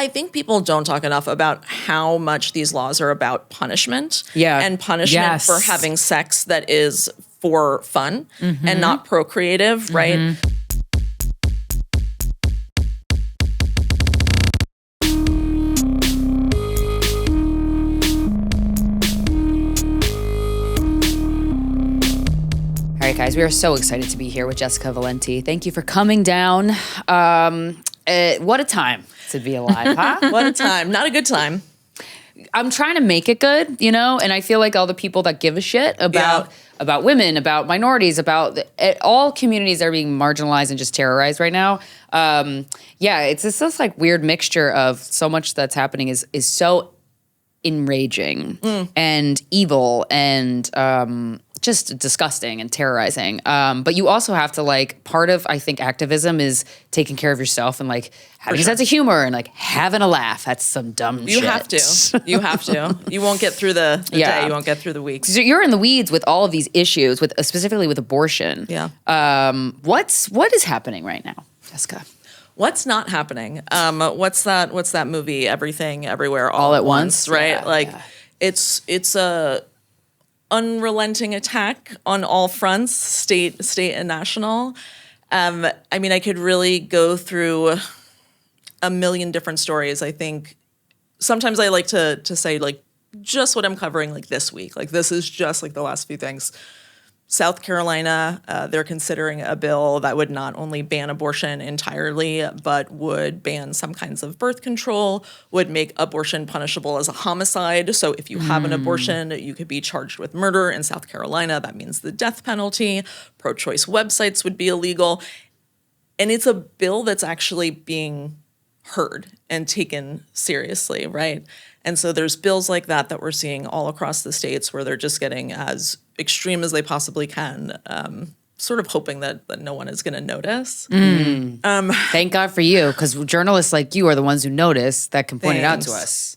I think people don't talk enough about how much these laws are about punishment. Yeah. And punishment for having sex that is for fun and not procreative, right? All right, guys, we are so excited to be here with Jessica Valenti. Thank you for coming down. What a time to be alive, huh? What a time. Not a good time. I'm trying to make it good, you know, and I feel like all the people that give a shit about women, about minorities, about all communities that are being marginalized and just terrorized right now. It's this like weird mixture of so much that's happening is so enraging and evil and just disgusting and terrorizing. But you also have to like, part of, I think, activism is taking care of yourself and like having a sense of humor and like having a laugh. That's some dumb shit. You have to. You have to. You won't get through the day. You won't get through the week. So you're in the weeds with all of these issues, with specifically with abortion. Yeah. What is happening right now, Jessica? What's not happening? What's that movie? Everything, Everywhere, All at Once, right? It's a unrelenting attack on all fronts, state and national. I mean, I could really go through a million different stories. I think sometimes I like to say like just what I'm covering like this week. Like this is just like the last few things. South Carolina, they're considering a bill that would not only ban abortion entirely, but would ban some kinds of birth control, would make abortion punishable as a homicide. So if you have an abortion, you could be charged with murder. In South Carolina, that means the death penalty. Pro-choice websites would be illegal. And it's a bill that's actually being heard and taken seriously, right? And so there's bills like that we're seeing all across the states where they're just getting as extreme as they possibly can, sort of hoping that no one is going to notice. Thank God for you, because journalists like you are the ones who notice that can point it out to us.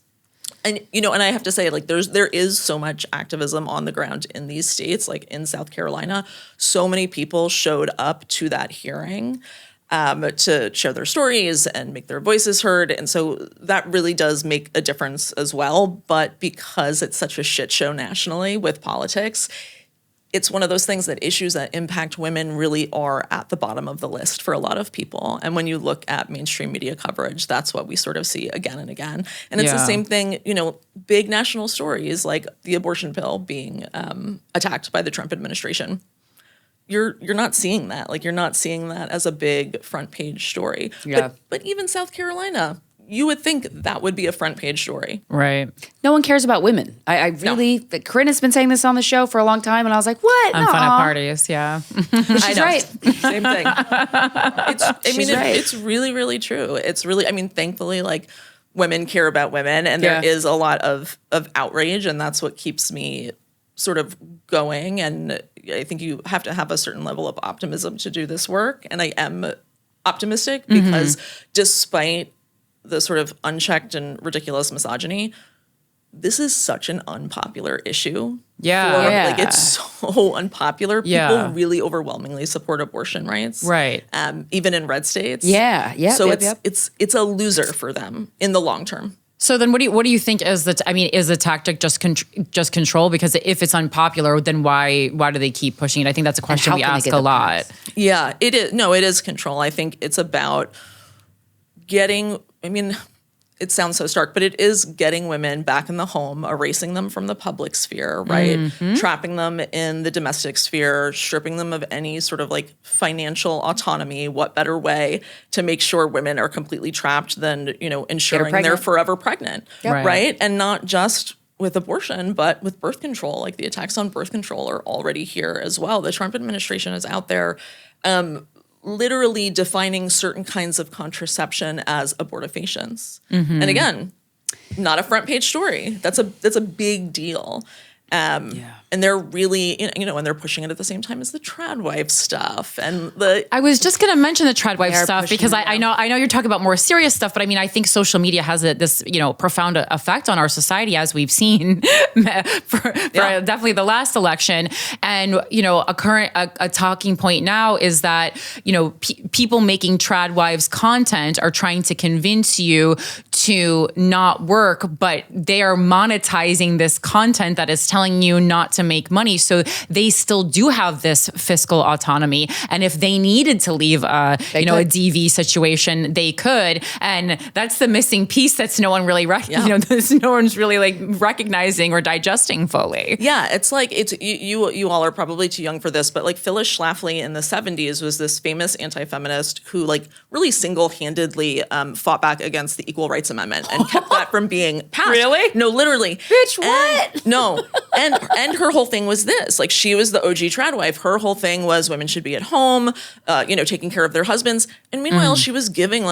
And, you know, and I have to say, like, there is so much activism on the ground in these states, like in South Carolina. So many people showed up to that hearing to share their stories and make their voices heard. And so that really does make a difference as well. But because it's such a shit show nationally with politics, it's one of those things that issues that impact women really are at the bottom of the list for a lot of people. And when you look at mainstream media coverage, that's what we sort of see again and again. And it's the same thing, you know, big national stories like the abortion pill being attacked by the Trump administration. You're not seeing that. Like, you're not seeing that as a big front page story. Yeah. But even South Carolina, you would think that would be a front page story. Right. No one cares about women. I really, Corinne has been saying this on the show for a long time, and I was like, what? On fun at parties, yeah. She's right. Same thing. It's really, really true. It's really, I mean, thankfully, like, women care about women, and there is a lot of outrage, and that's what keeps me sort of going. And I think you have to have a certain level of optimism to do this work. And I am optimistic because despite the sort of unchecked and ridiculous misogyny, this is such an unpopular issue. Like, it's so unpopular. People really overwhelmingly support abortion rights. Right. Even in red states. So it's a loser for them in the long term. So then what do you think is is the tactic just control? Because if it's unpopular, then why do they keep pushing it? I think that's a question we ask a lot. Yeah, it is. No, it is control. I think it's about getting, I mean, it sounds so stark, but it is getting women back in the home, erasing them from the public sphere, right? Trapping them in the domestic sphere, stripping them of any sort of like financial autonomy. What better way to make sure women are completely trapped than, you know, ensuring they're forever pregnant, right? And not just with abortion, but with birth control. Like, the attacks on birth control are already here as well. The Trump administration is out there literally defining certain kinds of contraception as abortifacients. And again, not a front page story. That's a big deal. And they're really, and they're pushing it at the same time as the trad wife stuff. And I was just going to mention the trad wife stuff because I know you're talking about more serious stuff, but I mean, I think social media has this, profound effect on our society, as we've seen for definitely the last election. And, a talking point now is that, people making trad wives content are trying to convince you to not work, but they are monetizing this content that is telling you not to make money. So they still do have this fiscal autonomy. And if they needed to leave a DV situation, they could. And that's the missing piece that's no one really, no one's really like recognizing or digesting fully. Yeah. It's like, you all are probably too young for this, but like Phyllis Schlafly in the 70s was this famous anti-feminist who like really single-handedly fought back against the Equal Rights Amendment and kept that from being passed. Really? No, literally. Bitch, what? And her whole thing was this, like she was the OG trad wife. Her whole thing was women should be at home, taking care of their husbands. And meanwhile, she was giving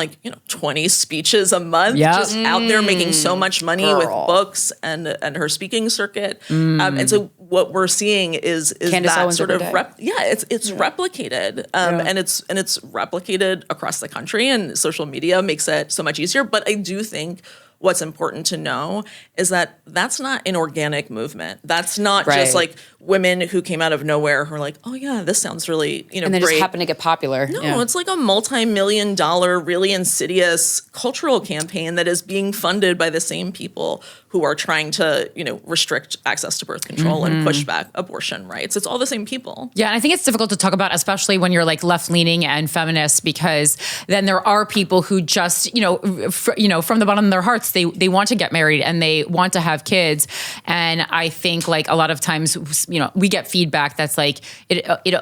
20 speeches a month, just out there making so much money with books and her speaking circuit. And so what we're seeing is Candace that Owens sort of it's replicated, and it's replicated across the country, and social media makes it so much easier. But I do think what's important to know is that that's not an organic movement. That's not just like women who came out of nowhere who are like, oh yeah, this sounds really, and then great. Just happen to get popular. No, it's like a multi-million-dollar, really insidious cultural campaign that is being funded by the same people who are trying to, restrict access to birth control and push back abortion rights. It's all the same people. Yeah, and I think it's difficult to talk about, especially when you're like left-leaning and feminist, because then there are people who just, from the bottom of their hearts, they want to get married and they want to have kids. And I think like a lot of times, we get feedback that's like,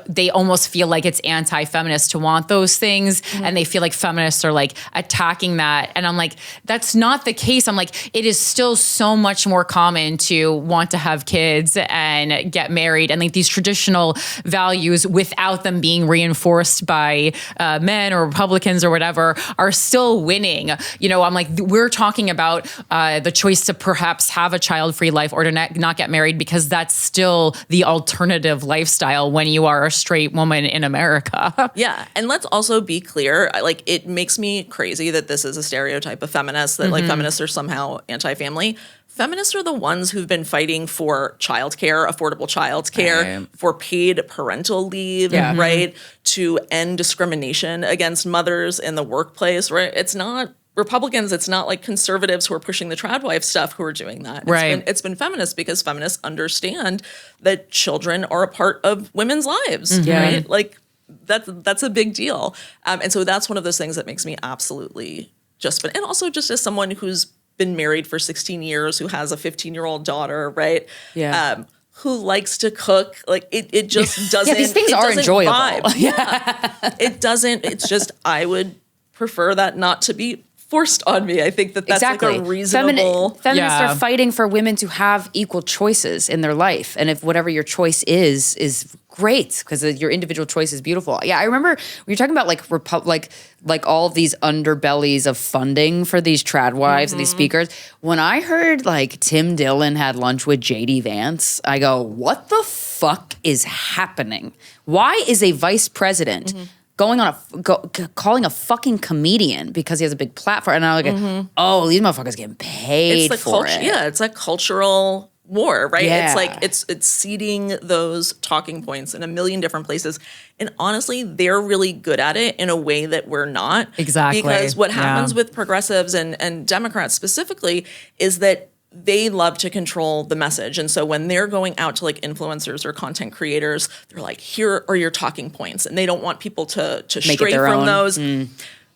they almost feel like it's anti-feminist to want those things. And they feel like feminists are like attacking that. And I'm like, that's not the case. I'm like, it is still so much more common to want to have kids and get married and like these traditional values without them being reinforced by men or Republicans or whatever are still winning. I'm like, we're talking about the choice to perhaps have a child-free life or to not get married because that's still the alternative lifestyle when you are a straight woman in America. Yeah. And let's also be clear, like it makes me crazy that this is a stereotype of feminists, that like feminists are somehow anti-family. Feminists are the ones who've been fighting for childcare, affordable childcare, for paid parental leave, right? To end discrimination against mothers in the workplace, right? It's not Republicans, it's not like conservatives who are pushing the trad wife stuff who are doing that. It's been feminists because feminists understand that children are a part of women's lives, right? Like that's a big deal. And so that's one of those things that makes me absolutely and also just as someone who's been married for 16 years, who has a 15-year-old daughter, right? Yeah. Who likes to cook, like it just doesn't. These things are enjoyable. It doesn't. It's just I would prefer that not to be forced on me. I think that's like a reasonable. Feminists are fighting for women to have equal choices in their life, and if whatever your choice is great because your individual choice is beautiful. Yeah, I remember we were talking about like all of these underbellies of funding for these trad wives and these speakers. When I heard like Tim Dillon had lunch with JD Vance, I go, what the fuck is happening? Why is a vice president going on calling a fucking comedian because he has a big platform? And I'm like, oh, these motherfuckers getting paid for it. Yeah, it's a cultural war, right? Yeah. It's like it's seeding those talking points in a million different places. And honestly, they're really good at it in a way that we're not. Exactly. Because what happens with progressives and Democrats specifically is that they love to control the message. And so when they're going out to like influencers or content creators, they're like, here are your talking points. And they don't want people to stray from those.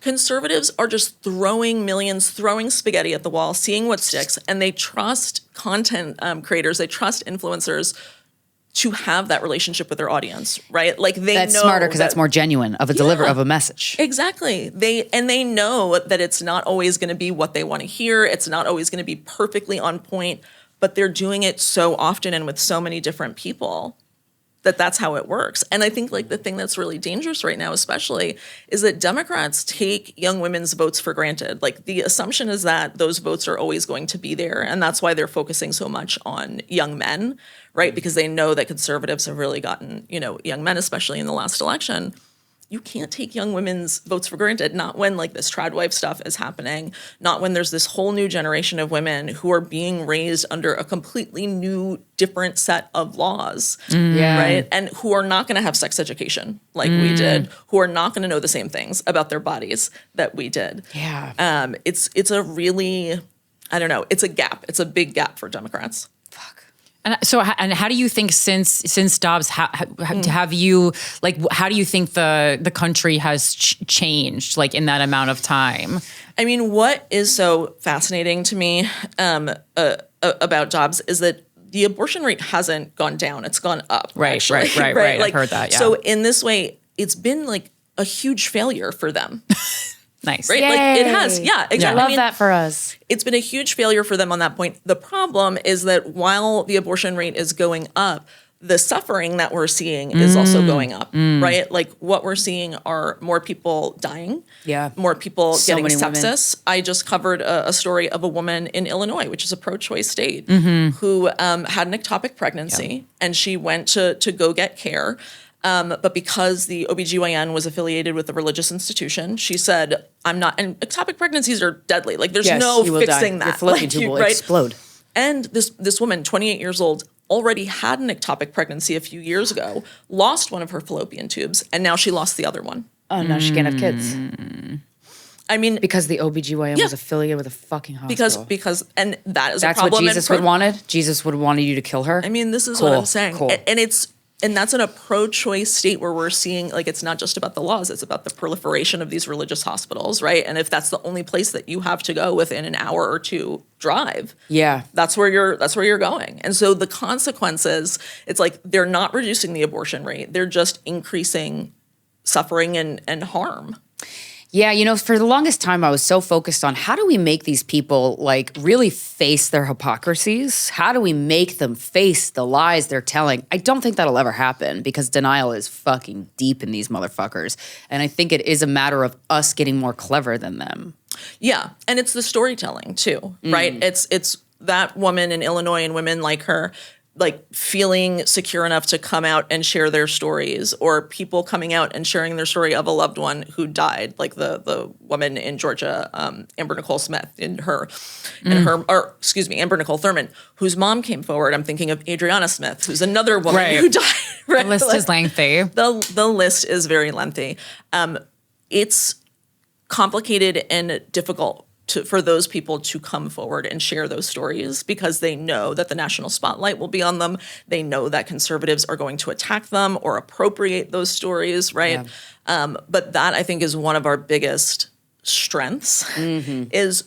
Conservatives are just throwing millions, throwing spaghetti at the wall, seeing what sticks, and they trust content creators, they trust influencers to have that relationship with their audience, right? Like that's know smarter because that's more genuine of a delivery of a message. Exactly. They know that it's not always going to be what they want to hear. It's not always going to be perfectly on point, but they're doing it so often and with so many different people that's how it works. And I think like the thing that's really dangerous right now, especially, is that Democrats take young women's votes for granted. Like the assumption is that those votes are always going to be there. And that's why they're focusing so much on young men, right? Because they know that conservatives have really gotten, young men, especially in the last election. You can't take young women's votes for granted, not when like this trad wife stuff is happening, not when there's this whole new generation of women who are being raised under a completely new, different set of laws, right? And who are not going to have sex education like we did, who are not going to know the same things about their bodies that we did. Yeah. It's a really, I don't know, it's a gap. It's a big gap for Democrats. And so, and how do you think since Dobbs, have you like, how do you think the country has changed like in that amount of time? I mean, what is so fascinating to me about Dobbs is that the abortion rate hasn't gone down; it's gone up. Right. Like, I've heard that. Yeah. So in this way, it's been like a huge failure for them. Nice. Right? Yay. Like it has. Yeah, exactly. I love that for us. It's been a huge failure for them on that point. The problem is that while the abortion rate is going up, the suffering that we're seeing is also going up, right? Like what we're seeing are more people dying, more people getting sepsis. I just covered a story of a woman in Illinois, which is a pro-choice state, who had an ectopic pregnancy, and she went to go get care. But because the OBGYN was affiliated with a religious institution, she said, I'm not, and ectopic pregnancies are deadly. Like there's no fixing that. Your fallopian tube will explode. And this woman, 28 years old, already had an ectopic pregnancy a few years ago, lost one of her fallopian tubes, and now she lost the other one. Oh, now she can't have kids. I mean, because the OBGYN was affiliated with a fucking hospital. Because and that's a problem. That's what Jesus would wanted? Jesus would have wanted you to kill her? I mean, this is what I'm saying. Cool. And that's in a pro-choice state where we're seeing, like, it's not just about the laws, it's about the proliferation of these religious hospitals, right? And if that's the only place that you have to go within an hour or two drive, that's where you're going. And so the consequences, it's like they're not reducing the abortion rate, they're just increasing suffering and harm. Yeah, for the longest time, I was so focused on how do we make these people like really face their hypocrisies? How do we make them face the lies they're telling? I don't think that'll ever happen because denial is fucking deep in these motherfuckers. And I think it is a matter of us getting more clever than them. Yeah, and it's the storytelling too, right? It's that woman in Illinois and women like her, like feeling secure enough to come out and share their stories, or people coming out and sharing their story of a loved one who died, like the woman in Georgia, Amber Nicole Smith, Amber Nicole Thurman, whose mom came forward. I'm thinking of Adriana Smith, who's another woman who died. Right? The list is lengthy. The list is very lengthy. It's complicated and difficult for those people to come forward and share those stories because they know that the national spotlight will be on them. They know that conservatives are going to attack them or appropriate those stories, right? Yeah. But that, I think, is one of our biggest strengths is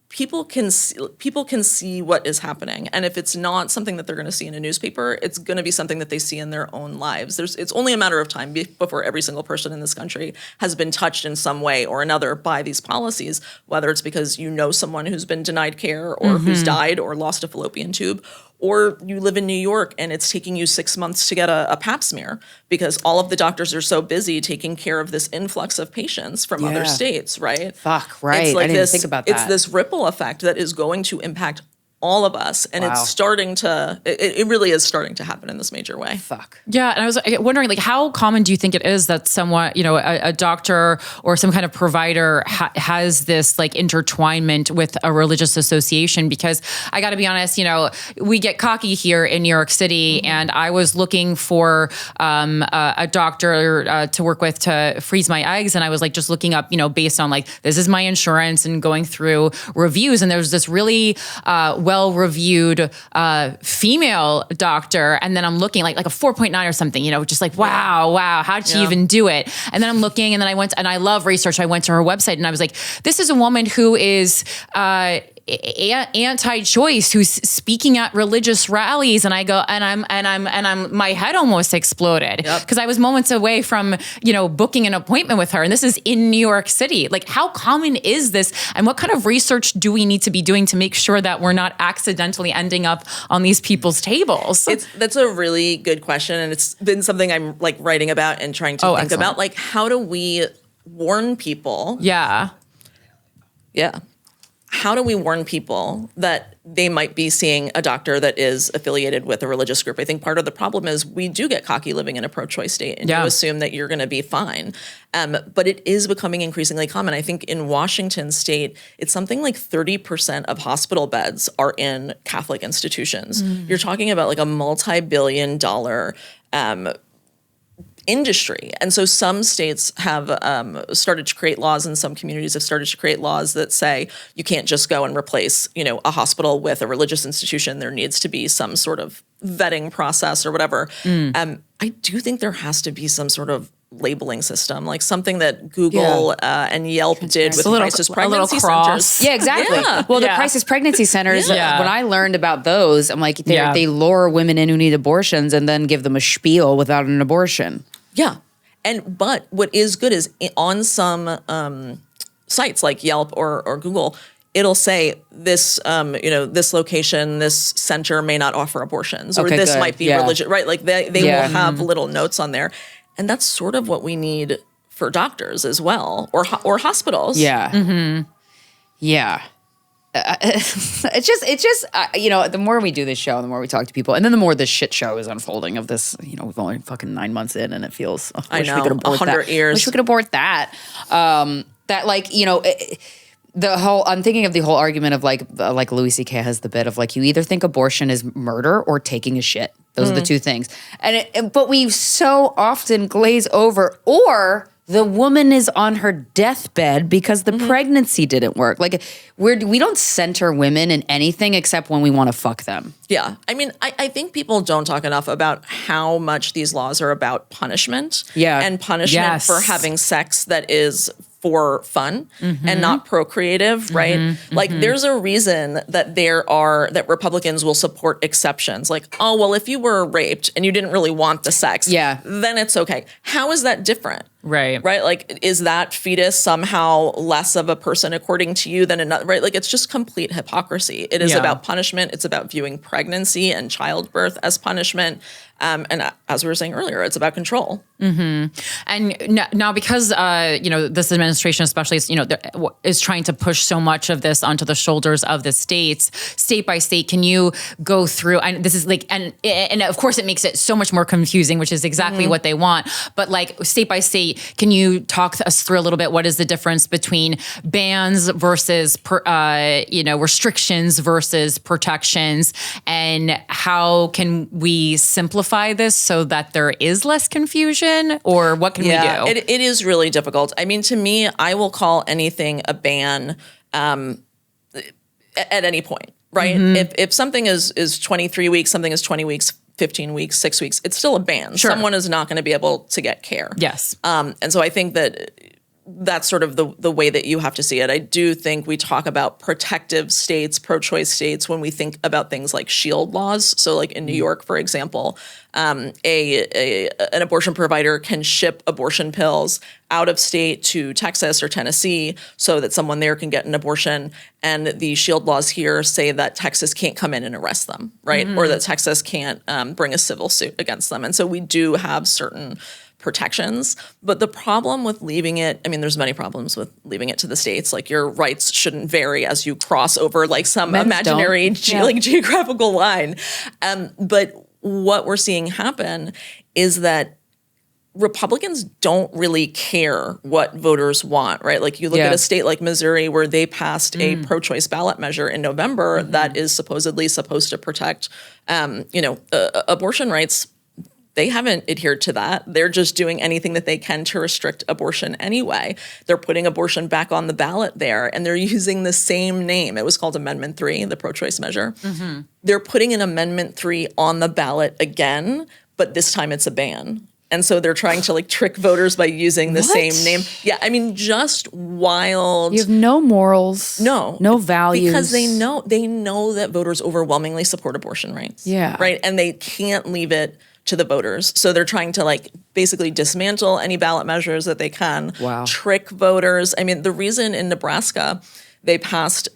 people can see what is happening. And if it's not something that they're going to see in a newspaper, it's going to be something that they see in their own lives. It's only a matter of time before every single person in this country has been touched in some way or another by these policies, whether it's because you know someone who's been denied care or who's died or lost a fallopian tube, or you live in New York and it's taking you 6 months to get a pap smear because all of the doctors are so busy taking care of this influx of patients from other states, right? Fuck, right. It's like I didn't think about that. It's this ripple effect that is going to impact all of us. And it's starting to, it really is starting to happen in this major way. Fuck. Yeah. And I was wondering, like, how common do you think it is that someone, a doctor or some kind of provider has this like intertwinement with a religious association? Because I got to be honest, we get cocky here in New York City, and I was looking for a doctor to work with to freeze my eggs. And I was like, just looking up, based on like, this is my insurance, and going through reviews. And there was this really, well-reviewed female doctor, and then I'm looking like a 4.9 or something, just like, wow, how'd she even do it? And then I'm looking, and then I went, and I love research. I went to her website, and I was like, this is a woman who is anti-choice who's speaking at religious rallies, and I go, and I'm my head almost exploded because I was moments away from, booking an appointment with her, and this is in New York City. Like, how common is this, and what kind of research do we need to be doing to make sure that we're not accidentally ending up on these people's tables? That's a really good question, and it's been something I'm like writing about and trying to think about. Like, how do we warn people? Yeah. How do we warn people that they might be seeing a doctor that is affiliated with a religious group? I think part of the problem is we do get cocky living in a pro-choice state, and you assume that you're going to be fine. But it is becoming increasingly common. I think in Washington state, it's something like 30% of hospital beds are in Catholic institutions. You're talking about like a multi-billion-dollar industry. And so some states have started to create laws, and some communities have started to create laws that say you can't just go and replace, a hospital with a religious institution. There needs to be some sort of vetting process or whatever. I do think there has to be some sort of labeling system, like something that Google and Yelp did with crisis pregnancy centers. Yeah, exactly. Well, the crisis pregnancy centers, when I learned about those, I'm like, they lure women in who need abortions and then give them a spiel without an abortion. Yeah. But what is good is on some sites like Yelp or Google, it'll say this, this location, this center may not offer abortions, or this might be religious, right? Like they will have little notes on there. And that's sort of what we need for doctors as well, or hospitals. Yeah. Mm-hmm. Yeah. It's just the more we do this show, the more we talk to people, and then the more this shit show is unfolding of this, we've only fucking 9 months in, and it feels, I know, 100 years. Wish we could abort that. The whole, I'm thinking of the whole argument of like Louis C.K. has the bit of like, you either think abortion is murder or taking a shit. Those are the two things. But we so often glaze over, or the woman is on her deathbed because the pregnancy didn't work. Like we don't center women in anything except when we want to fuck them. Yeah. I mean, I think people don't talk enough about how much these laws are about punishment. Yeah. And punishment for having sex that is for fun and not procreative, right? Like there's a reason that Republicans will support exceptions. Like, oh, well, if you were raped and you didn't really want the sex, then it's okay. How is that different? Right. Right? Like, is that fetus somehow less of a person according to you than another? Right? Like, it's just complete hypocrisy. It is about punishment. It's about viewing pregnancy and childbirth as punishment. And as we were saying earlier, it's about control. And now because, this administration especially is trying to push so much of this onto the shoulders of the states, state by state, can you go through, and this is like, and of course it makes it so much more confusing, which is exactly what they want. But like state by state, can you talk us through a little bit, what is the difference between bans versus, restrictions versus protections, and how can we simplify this so that there is less confusion, or what can we do? It is really difficult. I mean, to me, I will call anything a ban at any point, right? If something is 23 weeks, something is 20 weeks, 15 weeks, 6 weeks, it's still a ban. Sure. Someone is not going to be able to get care. Yes. And so I think that's sort of the way that you have to see it. I do think we talk about protective states, pro-choice states, when we think about things like shield laws. So like in New York, for example, an abortion provider can ship abortion pills out of state to Texas or Tennessee so that someone there can get an abortion. And the shield laws here say that Texas can't come in and arrest them, right? Or that Texas can't bring a civil suit against them. And so we do have certain protections. But the problem with leaving it, I mean, there's many problems with leaving it to the states. Like, your rights shouldn't vary as you cross over like some imaginary geographical line. But what we're seeing happen is that Republicans don't really care what voters want, right? Like, you look at a state like Missouri, where they passed a pro-choice ballot measure in November that is supposedly supposed to protect, abortion rights. They haven't adhered to that. They're just doing anything that they can to restrict abortion anyway. They're putting abortion back on the ballot there, and they're using the same name. It was called Amendment 3, the pro-choice measure. They're putting an Amendment 3 on the ballot again, but this time it's a ban. And so they're trying to like trick voters by using the same name. Yeah, I mean, just wild. You have no morals. No values. Because they know that voters overwhelmingly support abortion rights. Yeah. Right. And they can't leave it to the voters. So they're trying to like basically dismantle any ballot measures that they can. Wow. Trick voters. I mean, the reason in Nebraska they passed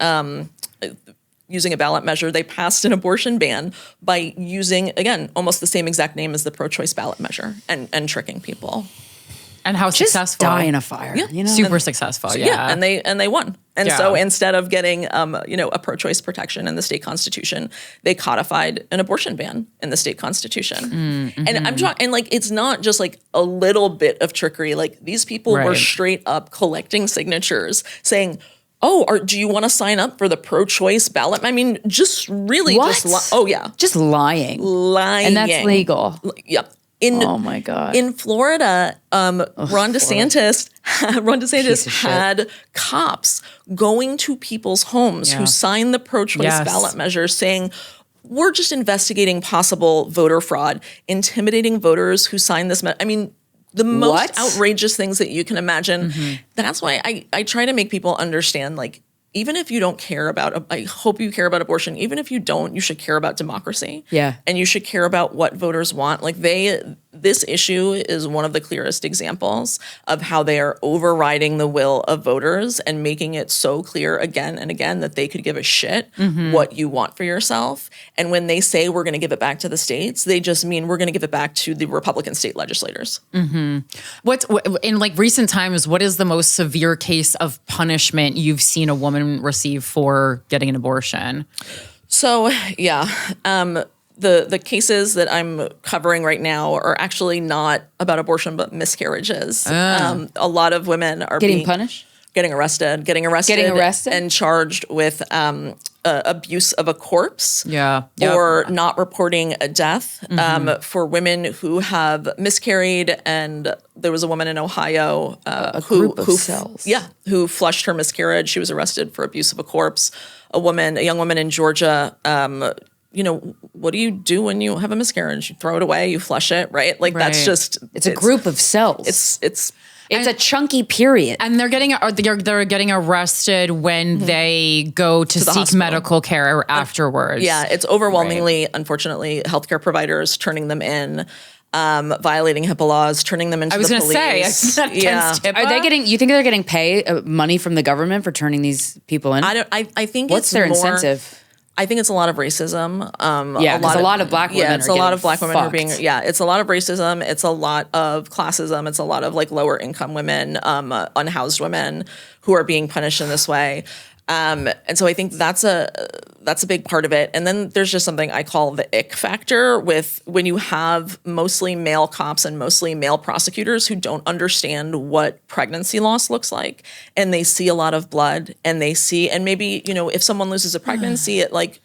using a ballot measure, they passed an abortion ban by using, again, almost the same exact name as the pro-choice ballot measure and tricking people. And how Just successful. die in a fire. Yeah. You know? Super successful. Yeah. And they won. And Yeah. so instead of getting a pro-choice protection in the state constitution, they codified an abortion ban in the state constitution. And I'm talking, and like it's not just like a little bit of trickery. Like these people were Right. straight up collecting signatures saying, "Oh, do you want to sign up for the pro-choice ballot?" I mean, just really What? just oh yeah, Just lying. lying, And that's legal. Yep. Oh my God. In Florida, Ron DeSantis Piece of shit. had cops going to people's homes Yeah. who signed the pro-choice Yes. ballot measure saying, "We're just investigating possible voter fraud," intimidating voters who signed this. I mean, the most What? outrageous things that you can imagine. That's why I try to make people understand, like, even if you don't care about, I hope you care about abortion. Even if you don't, you should care about democracy. Yeah. And you should care about what voters want. Like this issue is one of the clearest examples of how they are overriding the will of voters and making it so clear again and again that they could give a shit what you want for yourself. And when they say we're going to give it back to the states, they just mean we're going to give it back to the Republican state legislators. What's in like recent times, what is the most severe case of punishment you've seen a woman receive for getting an abortion? So, yeah, the cases that I'm covering right now are actually not about abortion, but miscarriages. A lot of women are Getting punished? getting arrested, and charged with abuse of a corpse, Yeah. Yep. or not reporting a death. For women who have miscarried, and there was a woman in Ohio group of cells. who flushed her miscarriage. She was arrested for abuse of a corpse. A young woman in Georgia. What do you do when you have a miscarriage? You throw it away, you flush it, right? Like that's Right. just It's a group of cells. It's It's a chunky period. And they're getting arrested when they go to seek hospital. medical care afterwards. Yeah, it's overwhelmingly, unfortunately, healthcare providers turning them in, violating HIPAA laws, turning them into I was the going to say, police. it's not against HIPAA. Are they getting? You think they're getting money from the government for turning these people in? I think What's it's their more, incentive? I think it's a lot of racism. Yeah, 'cause a lot of black women Yeah, it's are a lot getting of black women who are being. fucked. Yeah, it's a lot of racism. It's a lot of classism. It's a lot of like lower income women, unhoused women who are being punished in this way. And so I think that's a big part of it. And then there's just something I call the ick factor with when you have mostly male cops and mostly male prosecutors who don't understand what pregnancy loss looks like. And they see a lot of blood and and maybe, if someone loses a pregnancy at like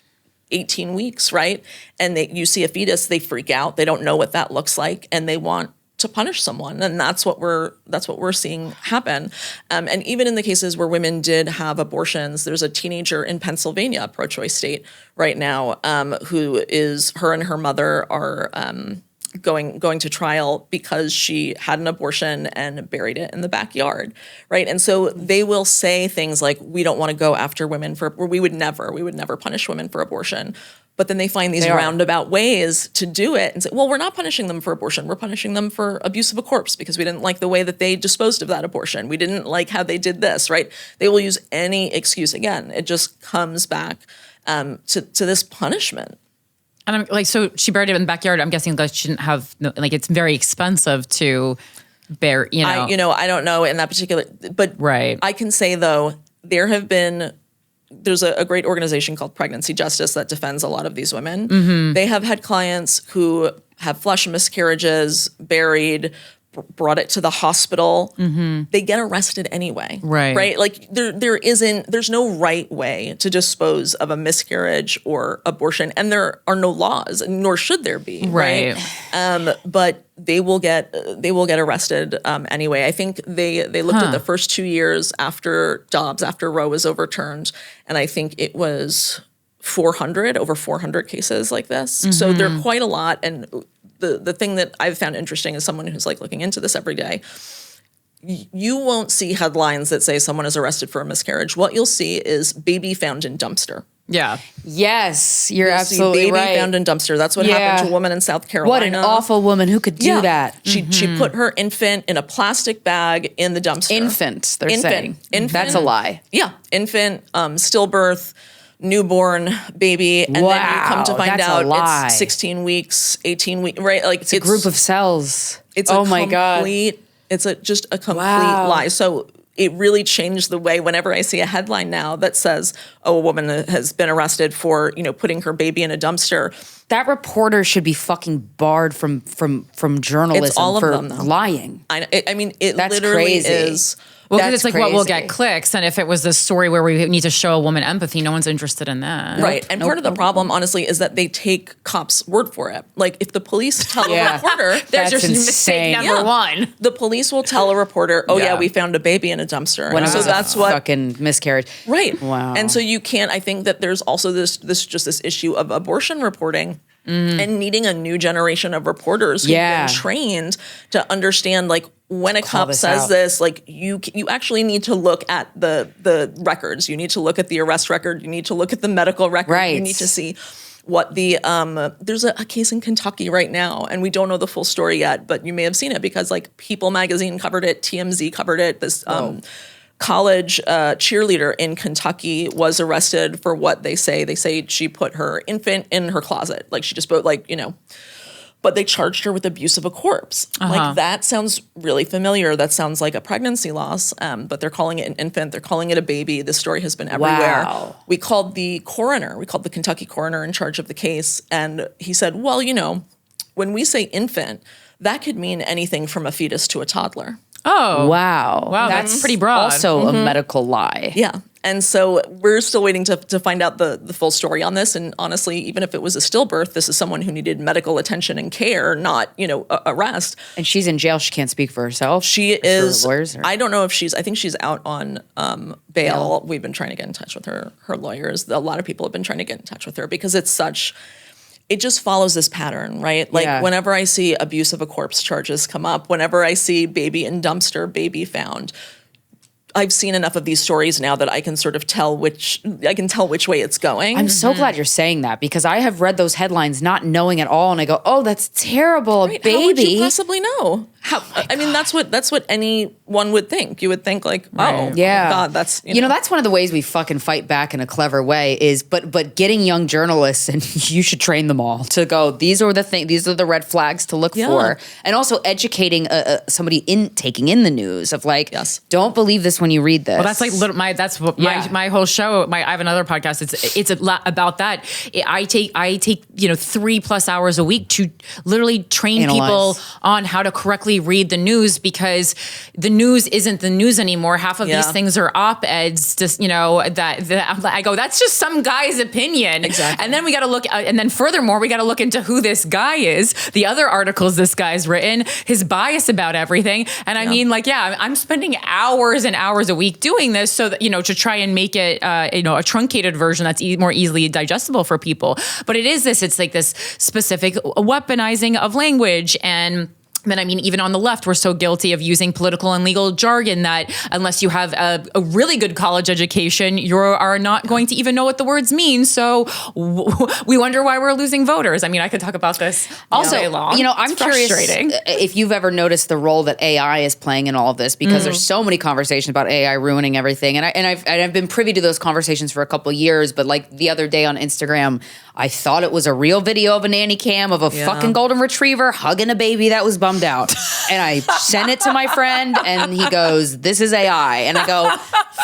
18 weeks, right? And you see a fetus, they freak out. They don't know what that looks like. And they want to punish someone, and that's what we're seeing happen. And even in the cases where women did have abortions, there's a teenager in Pennsylvania, a pro-choice state right now, her and her mother are going to trial because she had an abortion and buried it in the backyard, right? And so they will say things like, "We don't want to go after women we would never punish women for abortion." But then they find these roundabout ways to do it and say, well, we're not punishing them for abortion. We're punishing them for abuse of a corpse because we didn't like the way that they disposed of that abortion. We didn't like how they did this, right? They will use any excuse. Again, it just comes back to this punishment. And I'm like, so she buried it in the backyard. I'm guessing that she didn't have, it's very expensive to bury, I don't know in that particular, but Right. I can say though, there's a great organization called Pregnancy Justice that defends a lot of these women. They have had clients who have flush miscarriages, buried, brought it to the hospital. They get arrested anyway. Right. Like there's no right way to dispose of a miscarriage or abortion. And there are no laws, nor should there be. Right. But they will get arrested anyway. I think they looked at the first 2 years after Roe was overturned, and I think it was over 400 cases like this. So they're quite a lot, and the thing that I've found interesting as someone who's like looking into this every day, you won't see headlines that say someone is arrested for a miscarriage. What you'll see is baby found in dumpster. Yeah. Yes, you're You'll absolutely see baby right. found in dumpster. That's what happened to a woman in South Carolina. What an awful woman who could do that. She put her infant in a plastic bag in the dumpster. Infant, they're saying. Infant. That's a lie. Yeah, infant, stillbirth, newborn baby, and then you come to find out it's 16 weeks, 18 weeks, right? Like It's a group of cells. It's my God. It's just a complete lie. So it really changed the way whenever I see a headline now that says, oh, a woman has been arrested for, putting her baby in a dumpster. That reporter should be fucking barred from journalism It's all of for them, though. lying. I mean, it That's literally crazy. is. Well, because That's it's like what will crazy. get clicks, and if it was this story where we need to show a woman empathy, no one's interested in that. Right. And part of the problem, honestly, is that they take cops' word for it. Like, if the police tell a reporter, There's That's just insane. mistake number one. the police will tell a reporter, oh, yeah, we found a baby in a dumpster. When it so was that's a what. fucking miscarriage. Right. Wow. And so you can't, I think that there's also this issue of abortion reporting. And needing a new generation of reporters who've been trained to understand, like, when a cop says this, like, you actually need to look at the records. You need to look at the arrest record. You need to look at the medical record. Right. You need to see what the there's a case in Kentucky right now, and we don't know the full story yet, but you may have seen it because, like, People magazine covered it, TMZ covered it. This college cheerleader in Kentucky was arrested for what they say. They say she put her infant in her closet. Like, she just put, like, but they charged her with abuse of a corpse. Like, that sounds really familiar. That sounds like a pregnancy loss, but they're calling it an infant. They're calling it a baby. This story has been everywhere. Wow. We called the Kentucky coroner in charge of the case, and he said, well, when we say infant, that could mean anything from a fetus to a toddler. Oh. Wow. Wow, that's pretty broad. Also a medical lie. Yeah. And so we're still waiting to find out the full story on this. And honestly, even if it was a stillbirth, this is someone who needed medical attention and care, not, arrest. And she's in jail. She can't speak for herself. She is. Lawyers, I don't know if I think she's out on bail. We've been trying to get in touch with her lawyers. A lot of people have been trying to get in touch with her because it just follows this pattern, right? Like, whenever I see abuse of a corpse charges come up, whenever I see baby in dumpster, baby found, I've seen enough of these stories now that I can sort of tell which way it's going. I'm so glad you're saying that because I have read those headlines not knowing at all, and I go, "Oh, that's terrible, Right, baby." How would you possibly know? I mean, that's what anyone would think. You would think, like, oh, yeah, God, that's that's one of the ways we fucking fight back in a clever way is, but getting young journalists, and you should train them all to go. These are the red flags to look for, and also educating somebody taking in the news of like, don't believe this when you read this. Well, that's like my whole show. I have another podcast. It's a lot about that. I take 3+ hours a week to literally train people on how to correctly read the news because the news isn't the news anymore. Half of these things are op-eds. Just that I go, that's just some guy's opinion. Exactly. And then we got to look, and then furthermore, we got to look into who this guy is, the other articles this guy's written, his bias about everything. And I mean, like, I'm spending hours and hours a week doing this so that, to try and make it, a truncated version that's more easily digestible for people. But it's like this specific weaponizing of language. And then, I mean, even on the left, we're so guilty of using political and legal jargon that unless you have a really good college education, you are not going to even know what the words mean. So we wonder why we're losing voters. I mean, I could talk about this all day long. I'm curious if you've ever noticed the role that AI is playing in all of this, because there's so many conversations about AI ruining everything. And I've been privy to those conversations for a couple of years, but like the other day on Instagram, I thought it was a real video of a nanny cam of a fucking golden retriever hugging a baby that was bummed out. And I sent it to my friend and he goes, "This is AI." And I go,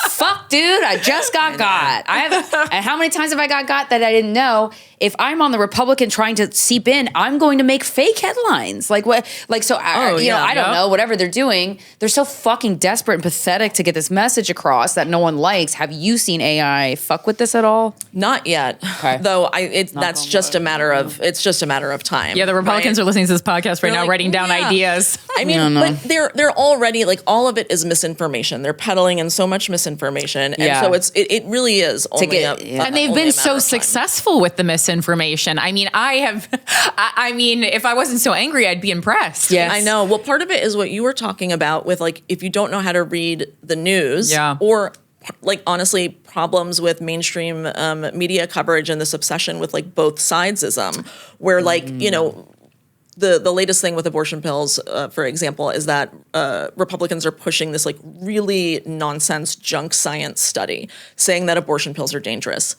"Fuck, dude, I just got got." And how many times have I got that I didn't know? If I'm on the Republican trying to seep in, I'm going to make fake headlines. Like what? Like, so, I don't know, whatever they're doing. They're so fucking desperate and pathetic to get this message across that no one likes. Have you seen AI fuck with this at all? Not yet. Okay. Though it's just a matter of time. Yeah, the Republicans are listening to this podcast right now, writing down ideas. I mean, but they're already like all of it is misinformation. They're peddling in so much misinformation, and so it really is only and they've been so successful with the misinformation. I mean, I mean, if I wasn't so angry, I'd be impressed. Yes. I know. Well, part of it is what you were talking about with like if you don't know how to read the news, or like honestly problems with mainstream media coverage and this obsession with like both sidesism, where like you know. The latest thing with abortion pills, for example, is that Republicans are pushing this like really nonsense junk science study saying that abortion pills are dangerous.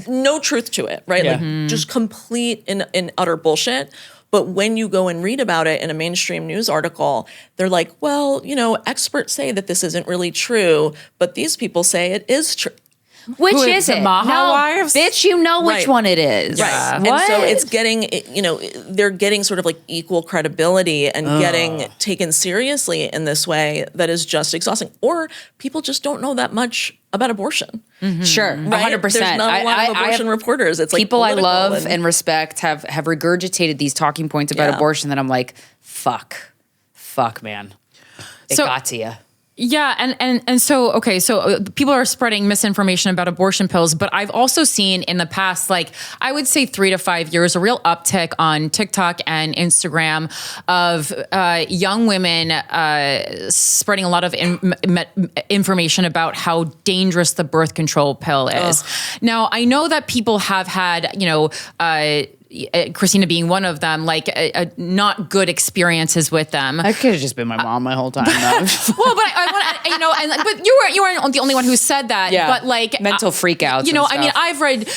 No truth to it, right? Like just complete and utter bullshit. But when you go and read about it in a mainstream news article, they're like, well, you know, experts say that this isn't really true, but these people say it is true. Which is it? Wives? Bitch, you know which one it is. Right. And so it's getting, you know, they're getting sort of like equal credibility and getting taken seriously in this way that is just exhausting. Or people just don't know that much about abortion. Sure, 100%. There's not a lot of abortion reporters. It's like people I love and respect have regurgitated these talking points about abortion that I'm like, fuck, man. It got to you. Yeah, and so okay, so people are spreading misinformation about abortion pills, but I've also seen in the past, like I would say 3 to 5 years, a real uptick on TikTok and Instagram of young women spreading a lot of information about how dangerous the birth control pill is. Now, I know that people have had, you know, Krystyna being one of them, like not good experiences with them. That could have just been my mom my whole time. Though. Well, but I want to, you know, but you weren't the only one who said that. Yeah. But like mental freakouts. You know, I mean, I've read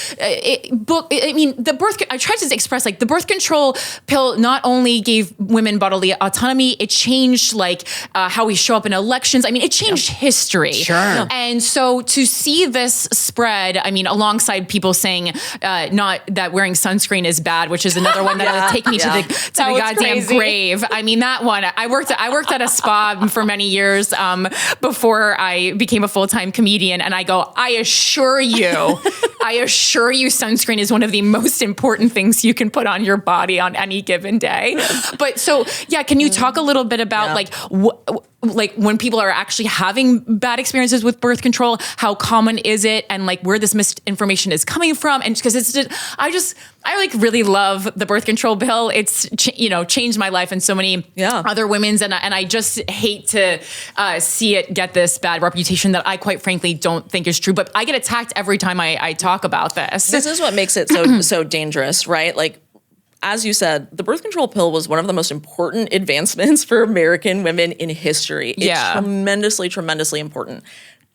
I tried to express like the birth control pill not only gave women bodily autonomy, it changed like how we show up in elections. I mean, it changed history. Sure. And so to see this spread, I mean, alongside people saying not that wearing sunscreen is bad, which is another one that will take me to the goddamn grave. I mean, that one. I worked at a spa for many years before I became a full-time comedian, and I go, I assure you, sunscreen is one of the most important things you can put on your body on any given day. But so, yeah, can you talk a little bit about like when people are actually having bad experiences with birth control, how common is it, and like where this misinformation is coming from? And because it's just, I like really love the birth control pill. It's changed my life and so many other women's, and I just hate to see it get this bad reputation that I quite frankly don't think is true. But I get attacked every time I talk about this. This is what makes it so dangerous, right? Like, as you said, the birth control pill was one of the most important advancements for American women in history. It's tremendously, tremendously important.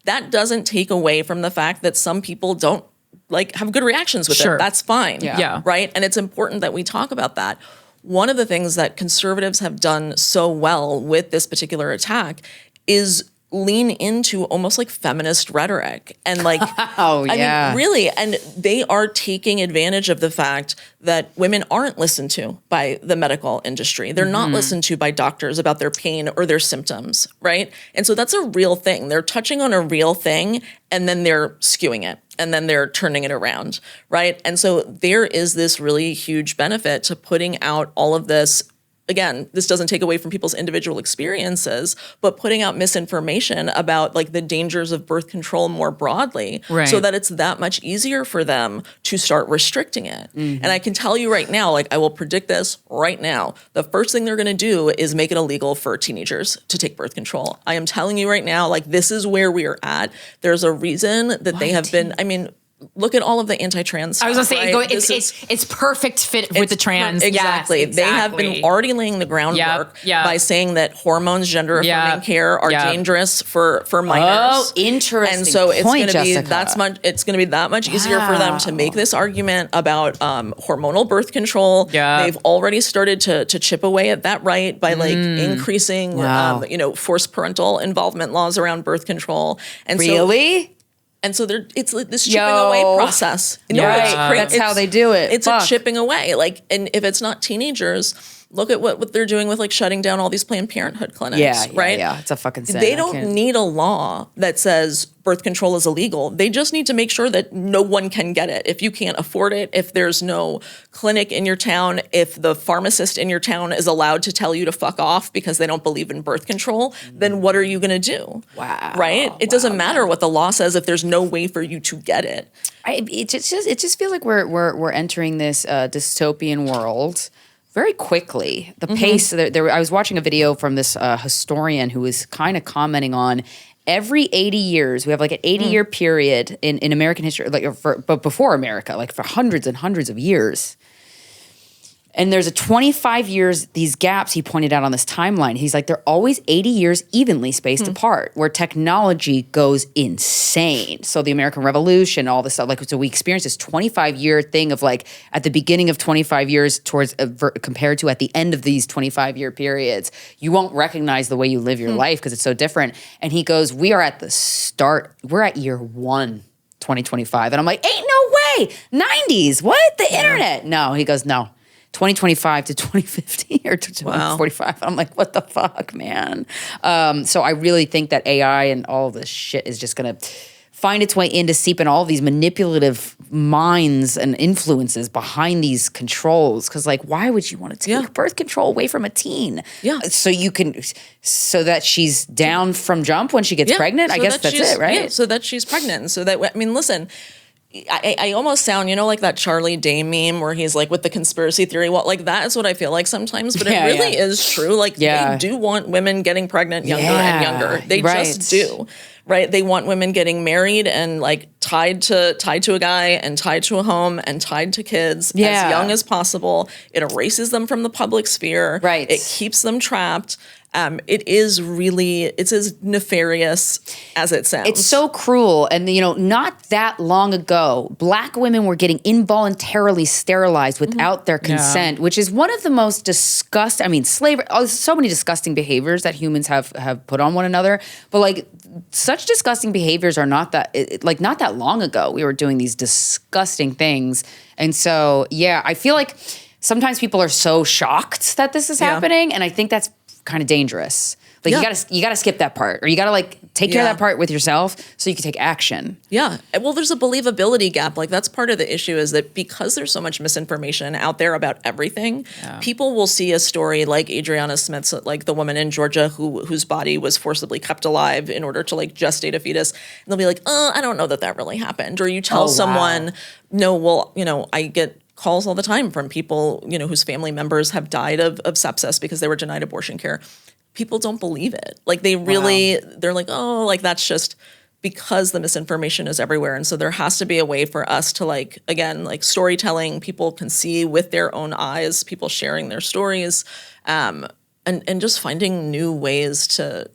That doesn't take away from the fact that some people don't like have good reactions with it. That's fine. Yeah. Right. And it's important that we talk about that. One of the things that conservatives have done so well with this particular attack is lean into almost like feminist rhetoric and like, I mean, really, and they are taking advantage of the fact that women aren't listened to by the medical industry. They're not listened to by doctors about their pain or their symptoms, right? And so that's a real thing. They're touching on a real thing and then they're skewing it and then they're turning it around, right? And so there is this really huge benefit to putting out all of this. Again, this doesn't take away from people's individual experiences, but putting out misinformation about like the dangers of birth control more broadly, so that it's that much easier for them to start restricting it. And I can tell you right now, like I will predict this right now, the first thing they're going to do is make it illegal for teenagers to take birth control. I am telling you right now, like this is where we are at. There's a reason that they have been, I mean, look at all of the anti-trans stuff. I was going to say, it's perfect fit with the trans. Exactly. Yes, exactly. They have been already laying the groundwork by saying that hormones, gender-affirming care are dangerous for minors. Oh, interesting. And so it's going to be that much easier for them to make this argument about hormonal birth control. They've already started to chip away at that right by like increasing forced parental involvement laws around birth control. And And so it's like this chipping away process. That's how they do it. It's a chipping away. Like, and if it's not teenagers, Look at what they're doing with like shutting down all these Planned Parenthood clinics, right? Yeah, it's a fucking sin. They don't need a law that says birth control is illegal. They just need to make sure that no one can get it. If you can't afford it, if there's no clinic in your town, if the pharmacist in your town is allowed to tell you to fuck off because they don't believe in birth control, then what are you going to do? Wow. Right? It doesn't matter what the law says if there's no way for you to get it. It just feels like we're entering this dystopian world very quickly. The pace. I was watching a video from this historian who was kind of commenting on every 80 years. We have like an 80-year period in American history, but before America, like for hundreds and hundreds of years. And there's a 25 years, these gaps he pointed out on this timeline. He's like, they're always 80 years evenly spaced apart, where technology goes insane. So the American Revolution, all this stuff, like, so we experienced this 25-year thing of like, at the beginning of 25 years towards, compared to at the end of these 25-year periods, you won't recognize the way you live your life because it's so different. And he goes, we are at the start, we're at year 1, 2025. And I'm like, ain't no way, 90s, what? The internet? No, he goes, no. 2025 to 2050 or to 2045. I'm like, what the fuck, man? So I really think that AI and all this shit is just going to find its way in to seep in all these manipulative minds and influences behind these controls. Because, like, why would you want to take birth control away from a teen? Yeah. So that she's down from jump when she gets pregnant? I guess that's it, right? Yeah, so that she's pregnant. And so that, I mean, listen, I almost sound, like that Charlie Day meme where he's like with the conspiracy theory. Well, like that is what I feel like sometimes, but it really is true. Like they do want women getting pregnant younger and younger. They just do, right? They want women getting married and like tied to a guy and tied to a home and tied to kids as young as possible. It erases them from the public sphere. Right. It keeps them trapped. It's as nefarious as it sounds. It's so cruel. And, not that long ago, Black women were getting involuntarily sterilized without their consent, which is one of the most slavery, so many disgusting behaviors that humans have put on one another. But like such disgusting behaviors are not that long ago. We were doing these disgusting things. And so, I feel like sometimes people are so shocked that this is happening. And I think that's kind of dangerous. Like you gotta skip that part, or you gotta like take care of that part with yourself so you can take action. Yeah. Well, there's a believability gap. Like that's part of the issue is that because there's so much misinformation out there about everything, people will see a story like Adriana Smith's, like the woman in Georgia whose body was forcibly kept alive in order to like gestate a fetus. And they'll be like, I don't know that really happened. Or you tell someone, no, well, I get calls all the time from people, whose family members have died of sepsis because they were denied abortion care. People don't believe it. Like they really, they're like, oh, like that's just because the misinformation is everywhere. And so there has to be a way for us to like, again, like storytelling, people can see with their own eyes, people sharing their stories, and just finding new ways to,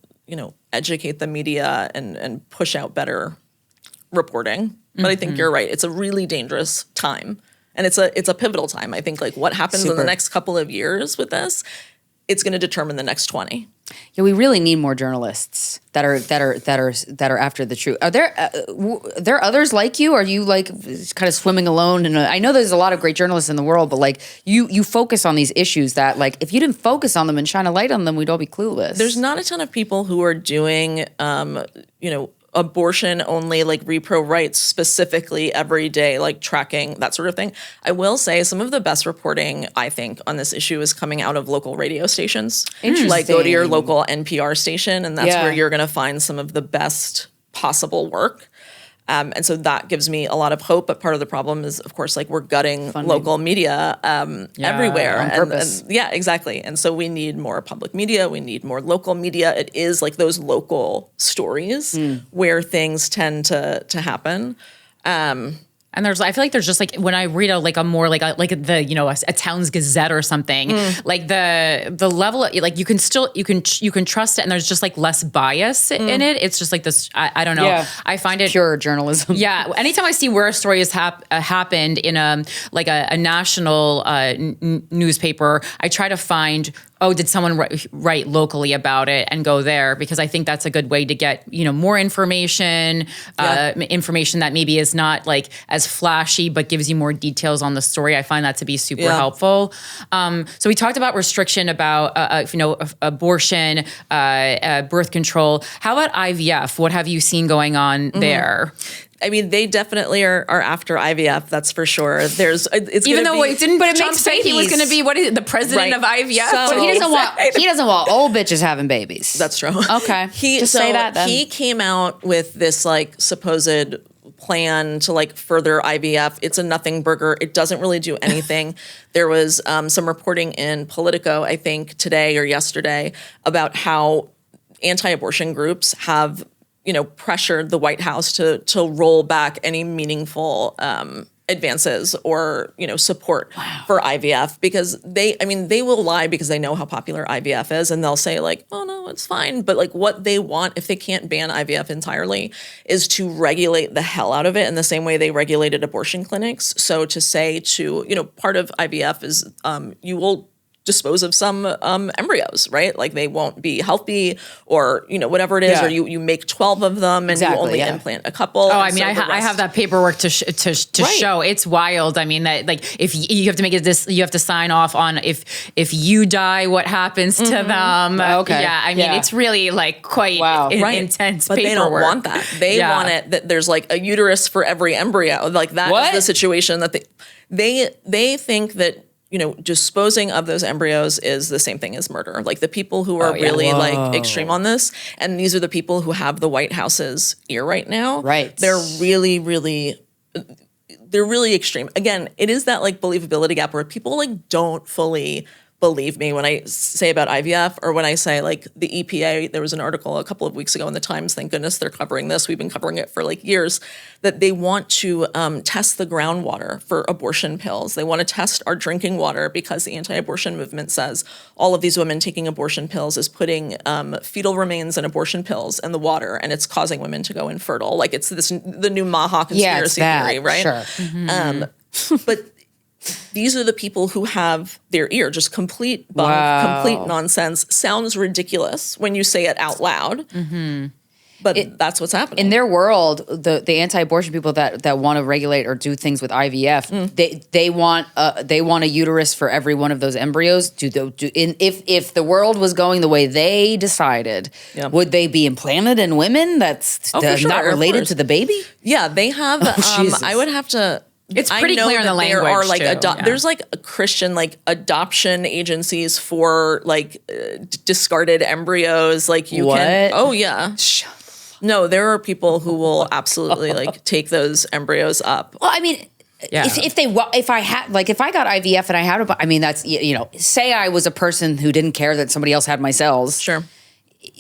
educate the media and push out better reporting. But I think you're right. It's a really dangerous time. And it's a pivotal time. I think like what happens in the next couple of years with this, it's going to determine the next 20. Yeah, we really need more journalists that are after the truth. Are there others like you? Are you like kind of swimming alone? And I know there's a lot of great journalists in the world, but like you focus on these issues that like if you didn't focus on them and shine a light on them, we'd all be clueless. There's not a ton of people who are doing abortion only, like repro rights specifically every day, like tracking, that sort of thing. I will say some of the best reporting, I think, on this issue is coming out of local radio stations. Interesting. Like go to your local NPR station, and that's where you're going to find some of the best possible work. And so that gives me a lot of hope. But part of the problem is, of course, like we're gutting local media everywhere. On purpose. And exactly. And so we need more public media. We need more local media. It is like those local stories where things tend to happen. And I feel like there's just like when I read a more like a town's gazette or something, like the level of, like you can trust it, and there's just like less bias in it. It's just like this. I don't know. Yeah. I find it pure journalism. Yeah. Anytime I see where a story has happened in a national newspaper, I try to find oh, did someone write locally about it and go there? Because I think that's a good way to get, more information, information that maybe is not like as flashy, but gives you more details on the story. I find that to be super helpful. So we talked about restriction, about, abortion, birth control. How about IVF? What have you seen going on there? I mean, they definitely are after IVF. That's for sure. It's even though it didn't, but it Trump makes sense. He was going to be the president of IVF. So, but he doesn't want old bitches having babies. That's true. Okay, say that. Then. He came out with this like supposed plan to like further IVF. It's a nothing burger. It doesn't really do anything. There was some reporting in Politico, I think today or yesterday, about how anti-abortion groups have pressured the White House to roll back any meaningful advances or support for IVF, because they will lie because they know how popular IVF is, and they'll say like, oh no, it's fine, but like what they want, if they can't ban IVF entirely, is to regulate the hell out of it in the same way they regulated abortion clinics. So to say part of IVF is you will dispose of some embryos, right? Like they won't be healthy, or whatever it is, or you make 12 of them and you only implant a couple. Oh, I mean, I have that paperwork to show. It's wild. I mean, that like if you have to make it you have to sign off on if you die, what happens to them. Okay. Yeah, I mean, it's really like quite intense but paperwork. They don't want that. They want it that there's like a uterus for every embryo. Like that is the situation that they think that disposing of those embryos is the same thing as murder. Like the people who are really like extreme on this, and these are the people who have the White House's ear right now. Right. They're really extreme. Again, it is that like believability gap where people like don't fully believe me when I say about IVF, or when I say like the EPA, there was an article a couple of weeks ago in the Times, thank goodness they're covering this, we've been covering it for like years, that they want to test the groundwater for abortion pills. They want to test our drinking water because the anti-abortion movement says all of these women taking abortion pills is putting fetal remains and abortion pills in the water, and it's causing women to go infertile. Like it's the new Maha conspiracy theory, right? Sure. But these are the people who have their ear, just complete bunk, complete nonsense. Sounds ridiculous when you say it out loud, but that's what's happening. In their world, the anti-abortion people that want to regulate or do things with IVF, they want a uterus for every one of those embryos. If the world was going the way they decided, would they be implanted in women that's not related to the baby? Yeah, they have. I would have to. It's pretty clear in the language. There are like too. There's like a Christian like adoption agencies for like discarded embryos. Like you can. Oh yeah. No, there are people who will absolutely like take those embryos up. Well, I mean. Yeah. If I got IVF and I had that's say I was a person who didn't care that somebody else had my cells. Sure.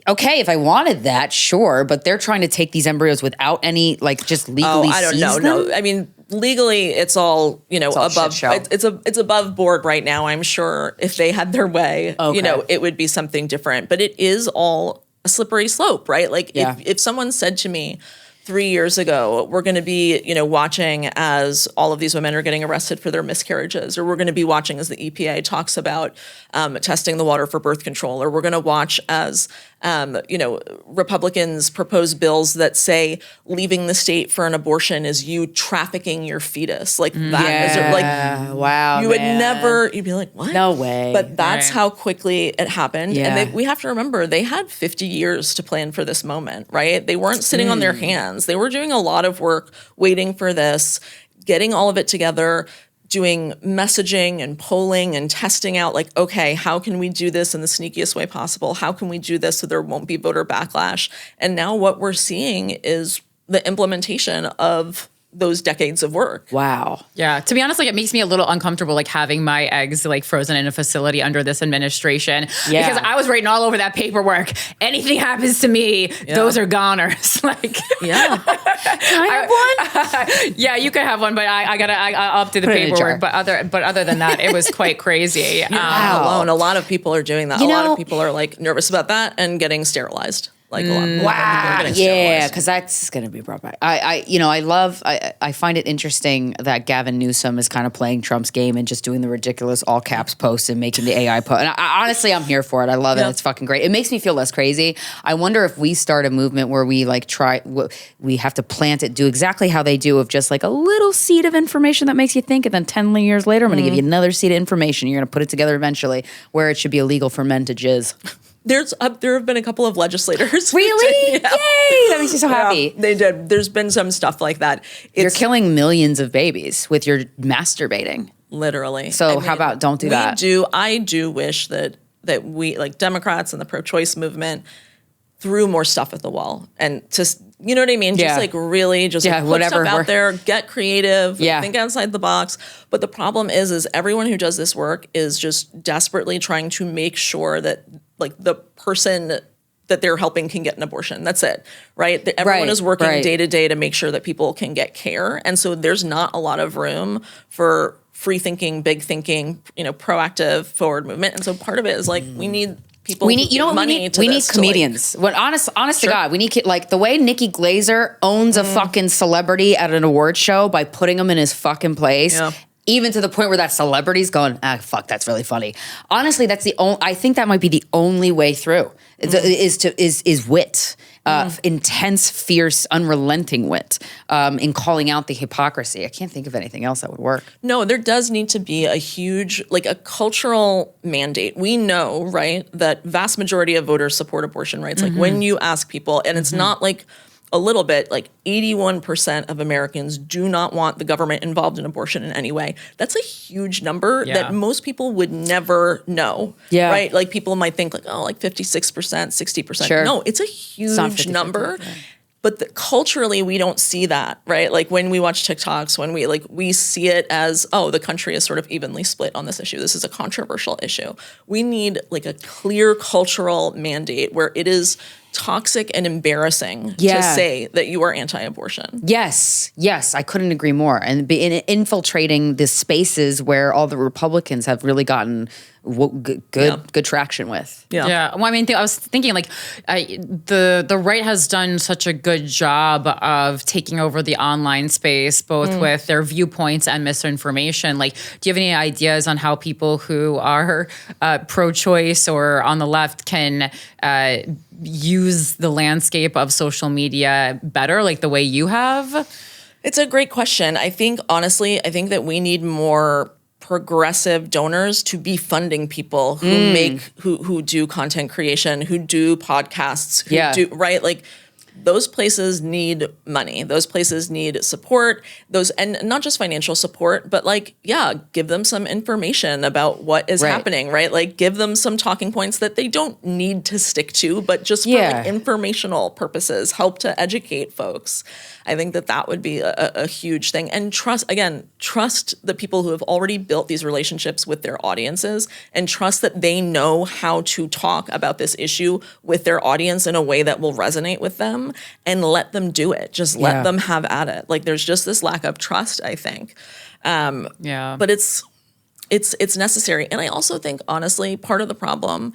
Okay, if I wanted that, sure, but they're trying to take these embryos without any, like, just legally. I don't know. No, I mean, legally, it's all above. It's above board right now. I'm sure if they had their way, it would be something different. But it is all a slippery slope, right? Like if someone said to me 3 years ago, we're going to be, watching as all of these women are getting arrested for their miscarriages, or we're going to be watching as the EPA talks about testing the water for birth control, or we're going to watch as, Republicans propose bills that say leaving the state for an abortion is you trafficking your fetus. Like that wow, you would never, you'd be like, what? No way. But that's how quickly it happened. Yeah. And we have to remember, they had 50 years to plan for this moment, right? They weren't sitting on their hands. They were doing a lot of work waiting for this, getting all of it together, doing messaging and polling and testing out like, okay, how can we do this in the sneakiest way possible? How can we do this so there won't be voter backlash? And now what we're seeing is the implementation of those decades of work. Wow. Yeah. To be honest, like it makes me a little uncomfortable, like having my eggs like frozen in a facility under this administration. Yeah. Because I was writing all over that paperwork. Anything happens to me, those are goners. Like, yeah. Can I have one? Yeah, you could have one, but I'll update the paperwork. But other than that, it was quite crazy. Alone, a lot of people are doing that. A lot of people are like nervous about that and getting sterilized. like a lot more. Wow. Yeah, because that's going to be brought back. I find it interesting that Gavin Newsom is kind of playing Trump's game and just doing the ridiculous all caps posts and making the AI post. And honestly, I'm here for it. I love it. It's fucking great. It makes me feel less crazy. I wonder if we start a movement where we like we have to plant it, do exactly how they do, of just like a little seed of information that makes you think, and then 10 years later, I'm going to give you another seed of information. You're going to put it together eventually, where it should be illegal for men to jizz. There have been a couple of legislators. Really? Yay! That makes me so happy. They did. There's been some stuff like that. You're killing millions of babies with your masturbating. Literally. So how about don't do that? I do wish that we, like Democrats and the pro-choice movement, threw more stuff at the wall and just, you know what I mean? Just like really just like put stuff out there, get creative, think outside the box. But the problem is everyone who does this work is just desperately trying to make sure that like the person that they're helping can get an abortion. That's it, right? Everyone is working day to day to make sure that people can get care. And so there's not a lot of room for free thinking, big thinking, proactive forward movement. And so part of it is like, we need people. We need, we need comedians. When honest to God, we need like the way Nikki Glazer owns a fucking celebrity at an award show by putting him in his fucking place. Yeah. Even to the point where that celebrity's going, fuck, that's really funny. Honestly, that's the only. I think that might be the only way through. Is wit, intense, fierce, unrelenting wit, in calling out the hypocrisy. I can't think of anything else that would work. No, there does need to be a huge, like a cultural mandate. We know, right, that vast majority of voters support abortion rights. Like when you ask people, and it's not like a little bit, like 81% of Americans do not want the government involved in abortion in any way. That's a huge number that most people would never know, right? Like people might think like, oh, like 56%, 60%. Sure. No, it's a huge number. But culturally, we don't see that, right? Like when we watch TikToks, when we see it as, oh, the country is sort of evenly split on this issue. This is a controversial issue. We need like a clear cultural mandate where it is toxic and embarrassing to say that you are anti-abortion. Yes, I couldn't agree more. And infiltrating the spaces where all the Republicans have really gotten good traction with. Yeah. Well, I mean, I was thinking like the right has done such a good job of taking over the online space, both with their viewpoints and misinformation. Like, do you have any ideas on how people who are pro-choice or on the left can use the landscape of social media better, like the way you have? It's a great question. I think, honestly, that we need more progressive donors to be funding people who who do content creation, who do podcasts, who do, right? Like those places need money. Those places need support. And not just financial support, but like, give them some information about what is happening, right? Like give them some talking points that they don't need to stick to, but just for like informational purposes, help to educate folks. I think that would be a huge thing. And trust the people who have already built these relationships with their audiences, and trust that they know how to talk about this issue with their audience in a way that will resonate with them, and let them do it. Just let them have at it. Like there's just this lack of trust, I think. But it's necessary. And I also think, honestly, part of the problem,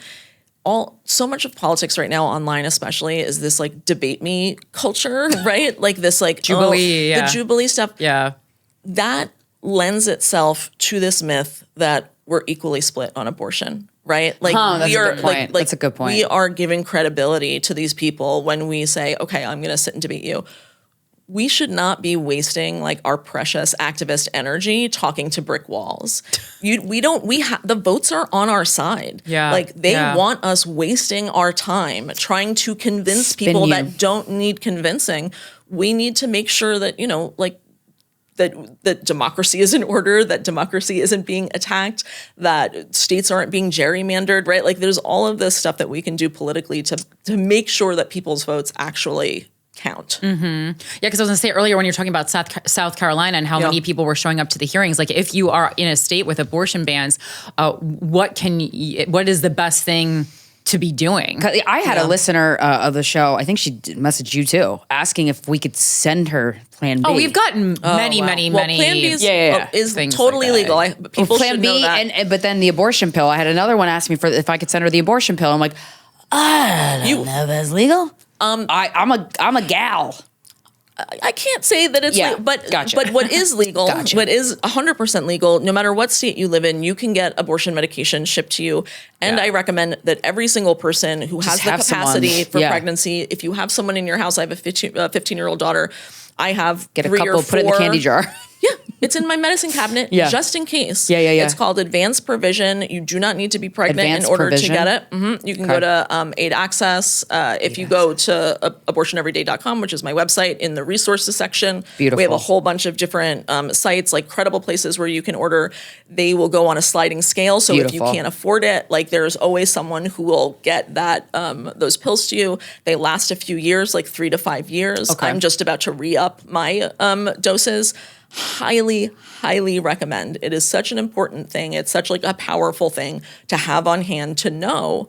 so much of politics right now online especially is this like debate me culture, right? Like this like Jubilee, the Jubilee stuff. Yeah. That lends itself to this myth that we're equally split on abortion, right? Like that's a good point. That's a good point. We are giving credibility to these people when we say, okay, I'm going to sit and debate you. We should not be wasting like our precious activist energy talking to brick walls. The votes are on our side. Yeah. Like they want us wasting our time trying to convince people that don't need convincing. We need to make sure that, that democracy is in order, that democracy isn't being attacked, that states aren't being gerrymandered, right? Like there's all of this stuff that we can do politically to make sure that people's votes actually count. Yeah, because I was going to say earlier when you're talking about South Carolina and how many people were showing up to the hearings, like if you are in a state with abortion bans, what is the best thing to be doing? I had a listener of the show, I think she messaged you too, asking if we could send her Plan B. Oh, we've gotten many. Plan B is totally legal. People Plan should B, know that. But then the abortion pill. I had another one ask me if I could send her the abortion pill. I'm like, I don't know if that's legal. I'm a gal. I can't say that it's legal, but what is legal, what is 100% legal, no matter what state you live in, you can get abortion medication shipped to you. And I recommend that every single person who has the capacity for pregnancy, if you have someone in your house, I have a 15-year-old daughter, I have get a couple, put it in the candy jar. Yeah, it's in my medicine cabinet just in case. It's called Advanced Provision. You do not need to be pregnant in order to get it. You can go to Aid Access. If you go to abortioneveryday.com, which is my website, in the resources section, we have a whole bunch of different sites, like credible places where you can order. They will go on a sliding scale. So if you can't afford it, like there's always someone who will get that those pills to you. They last a few years, like 3 to 5 years. I'm just about to re-up my doses. Highly recommend. It is such an important thing. It's such like a powerful thing to have on hand, to know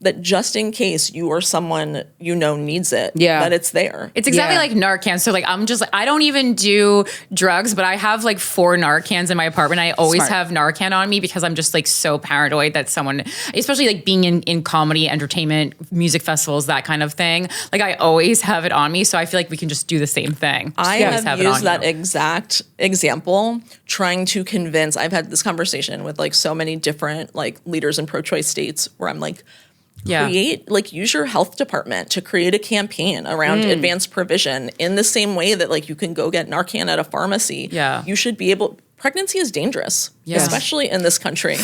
that just in case you or someone you know needs it, that it's there. It's exactly like Narcan. So like I'm just like, I don't even do drugs, but I have like 4 Narcans in my apartment. I always have Narcan on me because I'm just like so paranoid that someone, especially like being in comedy, entertainment, music festivals, that kind of thing. Like I always have it on me. So I feel like we can just do the same thing. I have used that exact example trying to convince, I've had this conversation with like so many different like leaders in pro-choice states where I'm like, use your health department to create a campaign around advanced provision in the same way that like you can go get Narcan at a pharmacy. You should be able, pregnancy is dangerous, especially in this country.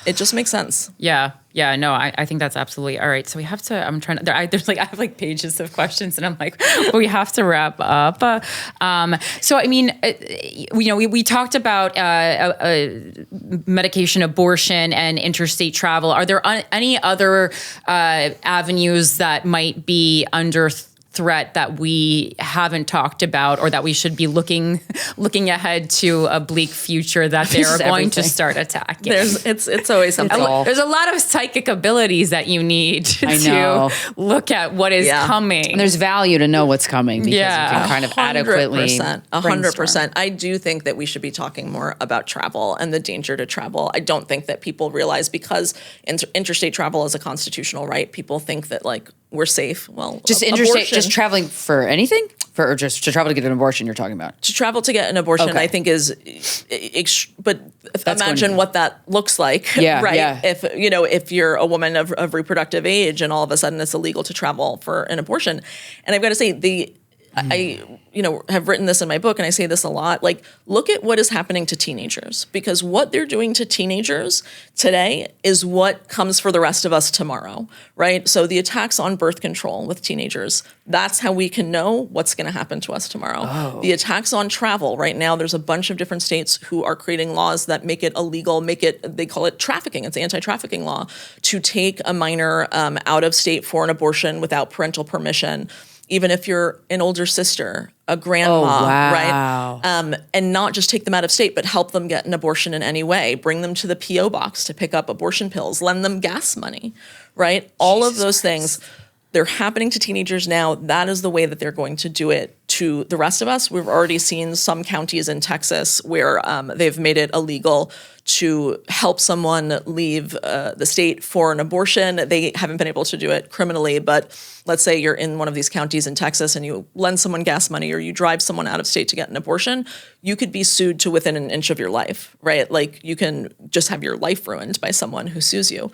It just makes sense. No, I think that's absolutely all right. So we have to, I'm trying to, I have like pages of questions and I'm like, we have to wrap up. So, I mean, we talked about medication, abortion, and interstate travel. Are there any other avenues that might be under threat that we haven't talked about, or that we should be looking ahead to a bleak future that they are going to start attacking? It's always something. There's a lot of psychic abilities that you need to look at what is coming. And there's value to know what's coming because you can kind of adequately 100%. I do think that we should be talking more about travel and the danger to travel. I don't think that people realize, because interstate travel is a constitutional right, people think that like we're safe. Well, just interstate, just traveling for anything, or just to travel to get an abortion. You're talking about to travel to get an abortion. I think is, but imagine what that looks like. If you're a woman of reproductive age and all of a sudden it's illegal to travel for an abortion, and I've got to say I have written this in my book, and I say this a lot, like, look at what is happening to teenagers, because what they're doing to teenagers today is what comes for the rest of us tomorrow, right? So the attacks on birth control with teenagers, that's how we can know what's going to happen to us tomorrow. The attacks on travel right now, there's a bunch of different states who are creating laws that make it illegal, they call it trafficking. It's anti-trafficking law, to take a minor out of state for an abortion without parental permission. Even if you're an older sister, a grandma, right? And not just take them out of state, but help them get an abortion in any way. Bring them to the P.O. box to pick up abortion pills. Lend them gas money, right? All of those things, they're happening to teenagers now. That is the way that they're going to do it to the rest of us. We've already seen some counties in Texas where they've made it illegal to help someone leave the state for an abortion. They haven't been able to do it criminally, but let's say you're in one of these counties in Texas and you lend someone gas money or you drive someone out of state to get an abortion, you could be sued to within an inch of your life, right? Like you can just have your life ruined by someone who sues you.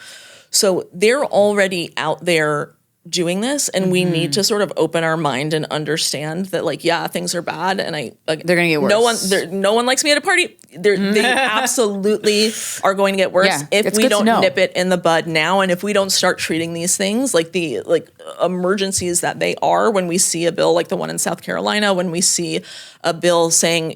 So they're already out there doing this, and we need to sort of open our mind and understand that, like, things are bad, and they're gonna get worse. No one likes me at a party. They absolutely are going to get worse if we don't nip it in the bud now, and if we don't start treating these things like the emergencies that they are. When we see a bill like the one in South Carolina, when we see a bill saying,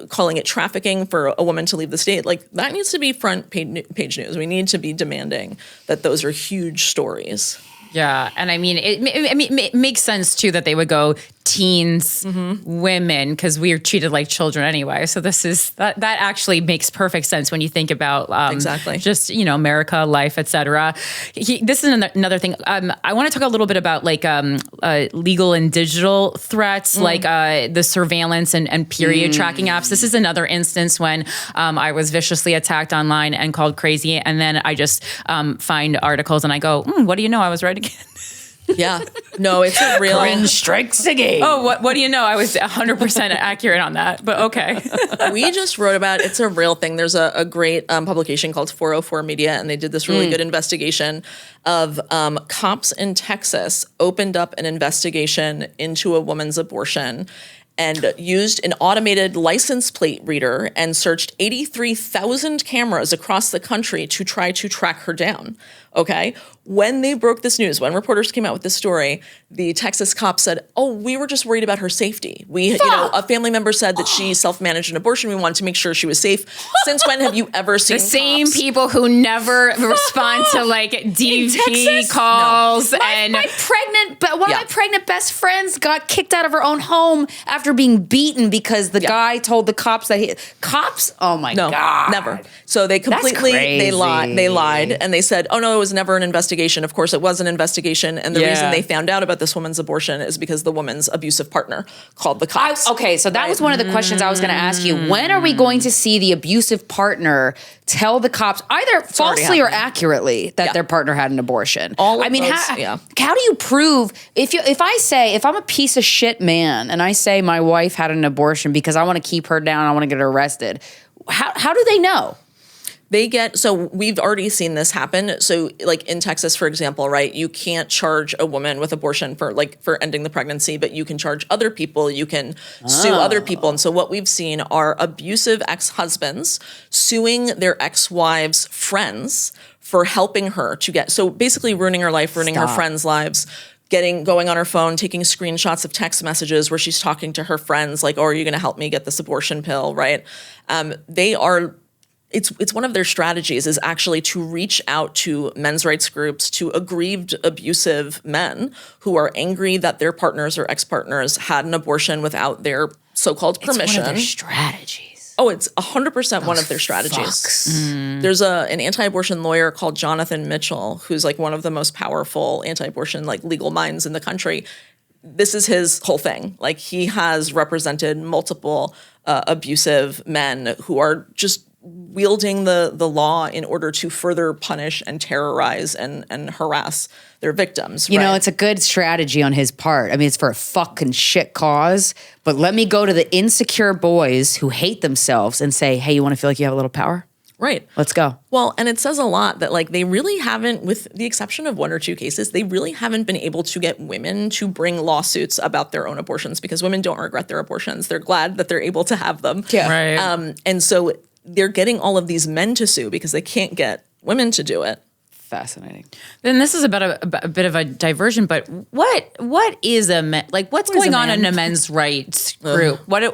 calling it trafficking for a woman to leave the state, like that needs to be front page news. We need to be demanding that those are huge stories. Yeah, and I mean, it makes sense too that they would go teens, women, because we are treated like children anyway. So that actually makes perfect sense when you think about just America, life, etc. This is another thing. I want to talk a little bit about like legal and digital threats, like the surveillance and period tracking apps. This is another instance when I was viciously attacked online and called crazy, and then I just find articles and I go, what do you know? I was right again. Yeah. No, it's a real... Corinne strikes again. Oh, what do you know? I was 100% accurate on that, but okay. We just wrote about it's a real thing. There's a great publication called 404 Media, and they did this really good investigation of cops in Texas opened up an investigation into a woman's abortion and used an automated license plate reader and searched 83,000 cameras across the country to try to track her down. Okay? When they broke this news, when reporters came out with this story, the Texas cops said, "Oh, we were just worried about her safety. A family member said that she self-managed an abortion. We wanted to make sure she was safe." Since when have you ever seen The same cops? people who never respond to like DV calls and One of my pregnant best friends got kicked out of her own home after being beaten because the guy told the cops that cops. Oh my god, never. So they completely they lied and they said, "Oh no, it was never an investigation." Of course, it was an investigation, and the reason they found out about this woman's abortion is because the woman's abusive partner called the cops. So that was one of the questions I was going to ask you. When are we going to see the abusive partner tell the cops either falsely or accurately that their partner had an abortion? How do you prove if I'm a piece of shit man and I say my wife had an abortion because I want to keep her down, I want to get her arrested? How do they know? So we've already seen this happen. So like in Texas, for example, right, you can't charge a woman with abortion for ending the pregnancy, but you can charge other people, you can sue other people. And so what we've seen are abusive ex-husbands suing their ex-wives' friends for helping her to so basically ruining her life, ruining her friends' lives, going on her phone, taking screenshots of text messages where she's talking to her friends like, "Oh, are you going to help me get this abortion pill?" Right? It's one of their strategies is actually to reach out to men's rights groups, to aggrieved, abusive men who are angry that their partners or ex-partners had an abortion without their so-called permission. It's one of their strategies. Oh, it's 100% one of their strategies. There's an anti-abortion lawyer called Jonathan Mitchell, who's like one of the most powerful anti-abortion legal minds in the country. This is his whole thing. Like he has represented multiple abusive men who are just wielding the law in order to further punish and terrorize and harass their victims. You know, it's a good strategy on his part. I mean, it's for a fucking shit cause, but let me go to the insecure boys who hate themselves and say, "Hey, you want to feel like you have a little power? Right. Let's go." Well, and it says a lot that they really haven't, with the exception of one or two cases, they really haven't been able to get women to bring lawsuits about their own abortions because women don't regret their abortions. They're glad that they're able to have them. Yeah. right. And so they're getting all of these men to sue because they can't get women to do it. Fascinating. Then this is a bit of a diversion, but what is what's going on in a men's rights group? They're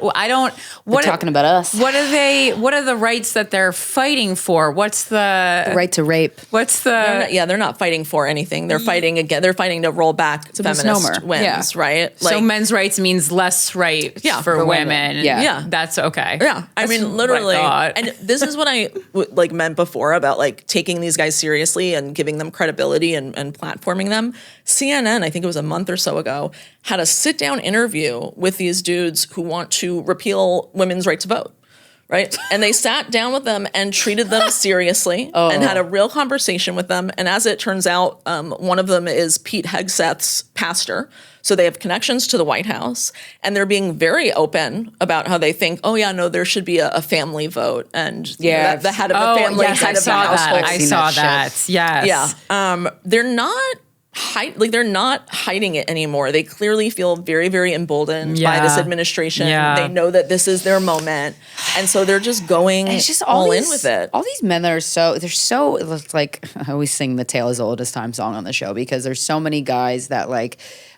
talking about us. What are the rights that they're fighting for? What's the right to rape? What's the they're not fighting for anything. They're fighting again. They're fighting to roll back feminist wins, right? So men's rights means less right for women. Yeah. That's okay. Yeah. I mean, literally. And this is what I meant before about taking these guys seriously and giving them credibility and platforming them. CNN, I think it was a month or so ago, had a sit-down interview with these dudes who want to repeal women's right to vote. Right? And they sat down with them and treated them seriously and had a real conversation with them. And as it turns out, one of them is Pete Hegseth's pastor. So they have connections to the White House, and they're being very open about how they think, there should be a family vote, and the head of the family, head of the household. I saw that. Yes. Yeah. They're not hiding it anymore. They clearly feel very, very emboldened by this administration. Yeah. They know that this is their moment, and so they're just going all in with it. All these men that are it's like I always sing the "Tale as Old as Time" song on the show because there's so many guys that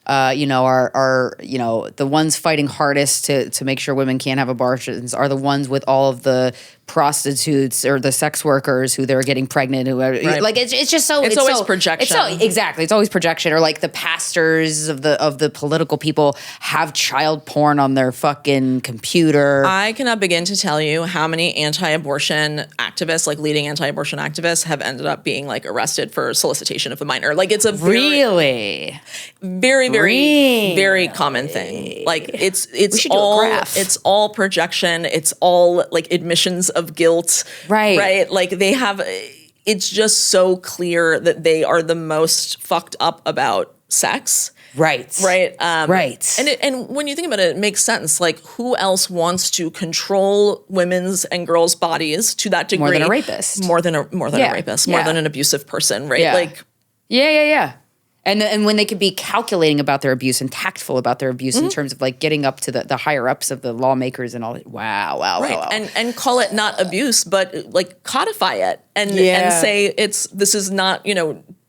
are the ones fighting hardest to make sure women can't have abortions are the ones with all of the prostitutes or the sex workers who they're getting pregnant. It's just so it's always projection. Exactly, it's always projection. Or the pastors of the political people have child porn on their fucking computer. I cannot begin to tell you how many anti-abortion activists, leading anti-abortion activists, have ended up being arrested for solicitation of a minor. It's a very, very common thing. It's all projection. It's all admissions of guilt. Right. It's just so clear that they are the most fucked up about sex. Right. Right. Right. And when you think about it, it makes sense. Like, who else wants to control women's and girls' bodies to that degree? More than a rapist. More than a rapist. More than an abusive person, right? Yeah. Like, yeah. And when they could be calculating about their abuse and tactful about their abuse in terms of like getting up to the higher ups of the lawmakers and all that. Wow. right. Wow. And call it not abuse, but like codify it and say this is not,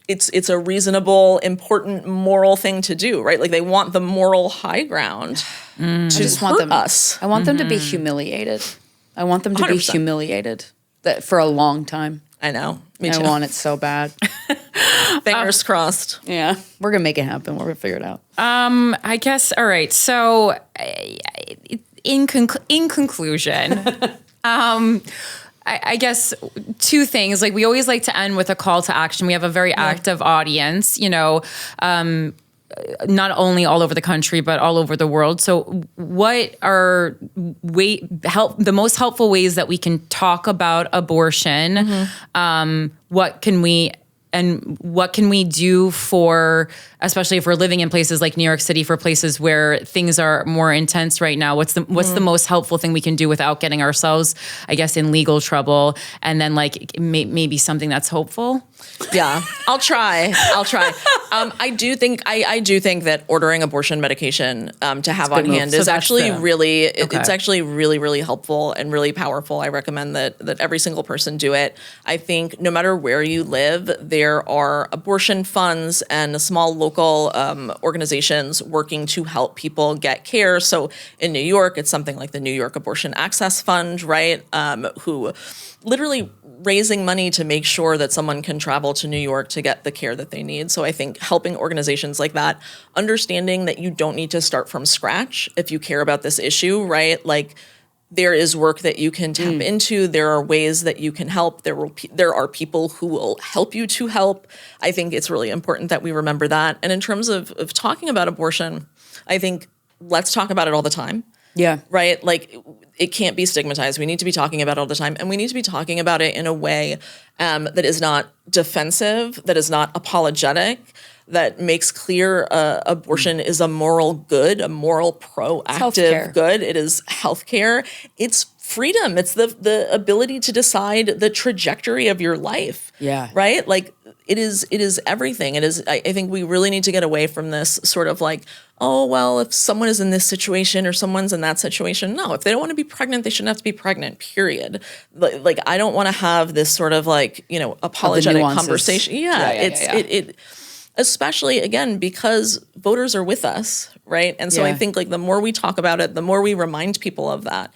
it's a reasonable, important, moral thing to do, right? Like, they want the moral high ground to hurt us. I want them to be humiliated. I want them to be 100%. humiliated for a long time. I know. Me too. I want it so bad. Fingers crossed. Yeah, we're gonna make it happen. We're gonna figure it out. I guess. All right. So, in conclusion, I guess two things. Like, we always like to end with a call to action. We have a very active audience, not only all over the country, but all over the world. So what are the most helpful ways that we can talk about abortion? What can we do for, especially if we're living in places like New York City, for places where things are more intense right now? What's the most helpful thing we can do without getting ourselves, I guess, in legal trouble? And then like maybe something that's hopeful. Yeah, I'll try. I do think that ordering abortion medication to have on hand is actually it's actually really, really helpful and really powerful. I recommend that every single person do it. I think no matter where you live, there are abortion funds and small local organizations working to help people get care. So in New York, it's something like the New York Abortion Access Fund, right? Who literally raising money to make sure that someone can travel to New York to get the care that they need. So I think helping organizations like that, understanding that you don't need to start from scratch if you care about this issue, right? Like, there is work that you can tap into. There are ways that you can help. There are people who will help you to help. I think it's really important that we remember that. And in terms of talking about abortion, I think let's talk about it all the time. Yeah. Right? Like, it can't be stigmatized. We need to be talking about it all the time. And we need to be talking about it in a way that is not defensive, that is not apologetic, that makes clear abortion is a moral good, a moral proactive good. It is healthcare. It's freedom. It's the ability to decide the trajectory of your life. Yeah. Right? Like, it is everything. It is. I think we really need to get away from this sort of like, oh, well, if someone is in this situation or someone's in that situation. No, if they don't want to be pregnant, they shouldn't have to be pregnant, period. Like, I don't want to have this sort of like, apologetic conversation. It especially, again, because voters are with us, right? And so I think like the more we talk about it, the more we remind people of that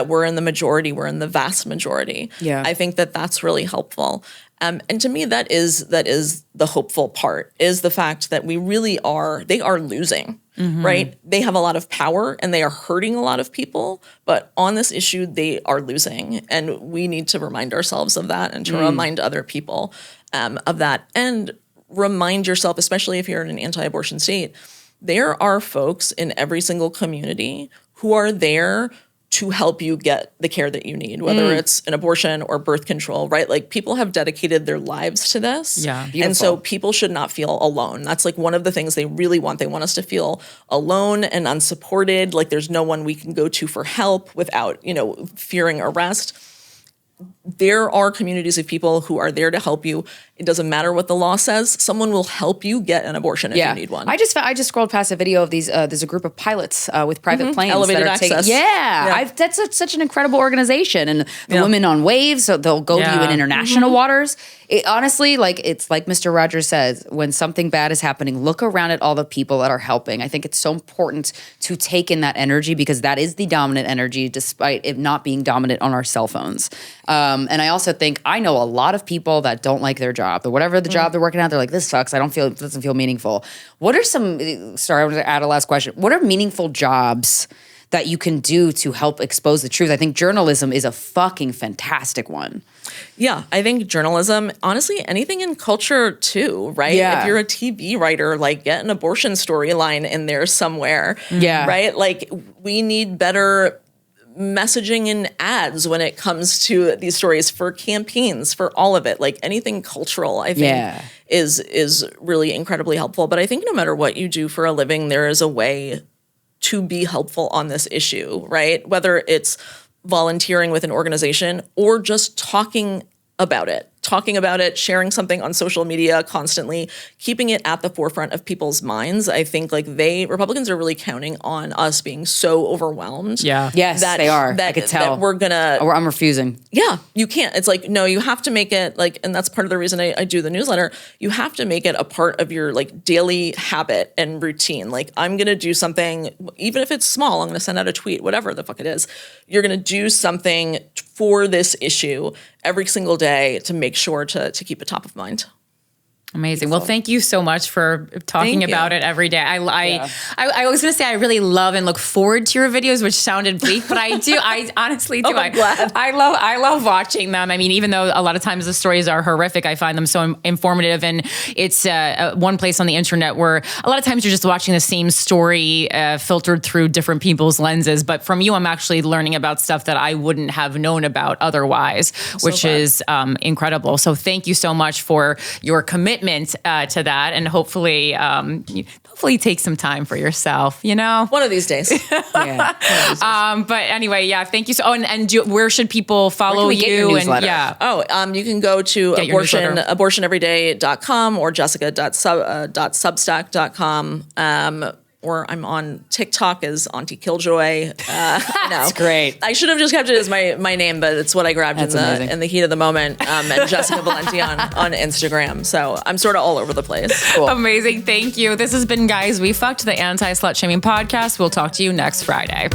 we're in the majority, we're in the vast majority. Yeah. I think that that's really helpful. And to me, that is the hopeful part, is the fact that they are losing, right? They have a lot of power and they are hurting a lot of people, but on this issue, they are losing. And we need to remind ourselves of that and to remind other people of that. And remind yourself, especially if you're in an anti-abortion state, there are folks in every single community who are there to help you get the care that you need, whether it's an abortion or birth control, right? Like, people have dedicated their lives to this. Yeah. Beautiful. And so people should not feel alone. That's like one of the things they really want. They want us to feel alone and unsupported, like there's no one we can go to for help without, fearing arrest. There are communities of people who are there to help you. It doesn't matter what the law says. Someone will help you get an abortion if you need one. I just scrolled past a video of these. There's a group of pilots with private planes. Elevated that are access. That's such an incredible organization. And the women on waves, so they'll go to you in international waters. It, honestly, it's like Mr. Rogers says, when something bad is happening, look around at all the people that are helping. I think it's so important to take in that energy, because that is the dominant energy, despite it not being dominant on our cell phones. And I also think I know a lot of people that don't like their job, or whatever the job they're working at. They're like, this sucks. It doesn't feel meaningful. What are some? Sorry, I want to add a last question. What are meaningful jobs that you can do to help expose the truth? I think journalism is a fucking fantastic one. Yeah, I think journalism, honestly, anything in culture too, right? Yeah. If you're a TV writer, like, get an abortion storyline in there somewhere. Yeah. Right? Like, we need better messaging and ads when it comes to these stories, for campaigns, for all of it. Like, anything cultural, I think, is really incredibly helpful. But I think no matter what you do for a living, there is a way to be helpful on this issue, right? Whether it's volunteering with an organization or just talking about it, sharing something on social media constantly, keeping it at the forefront of people's minds. I think like Republicans are really counting on us being so overwhelmed. Yeah. Yes, they are. I could tell. That we're gonna. Or I'm refusing. Yeah, you can't. It's like, no, you have to make it like, and that's part of the reason I do the newsletter. You have to make it a part of your like daily habit and routine. Like, I'm gonna do something, even if it's small, I'm gonna send out a tweet, whatever the fuck it is. You're gonna do something for this issue every single day to make sure to keep it top of mind. Amazing. Well, thank you so much for talking about it every day. I was going to say I really love and look forward to your videos, which sounded bleak, but I do. I honestly do. I'm glad. I love watching them. I mean, even though a lot of times the stories are horrific, I find them so informative, and it's one place on the internet where a lot of times you're just watching the same story filtered through different people's lenses. But from you, I'm actually learning about stuff that I wouldn't have known about otherwise, which is incredible. So thank you so much for your commitment to that, and hopefully take some time for yourself, one of these days. But anyway, thank you. So, where should people follow you? You can go to abortioneveryday.com or jessica.substack.com. Or I'm on TikTok as Auntie Killjoy. That's great. I should have just kept it as my name, but it's what I grabbed in the heat of the moment. And Jessica Valenti on Instagram. So I'm sort of all over the place. Cool. Amazing. Thank you. This has been Guys We Fucked, the Anti-Slut Shaming Podcast. We'll talk to you next Friday.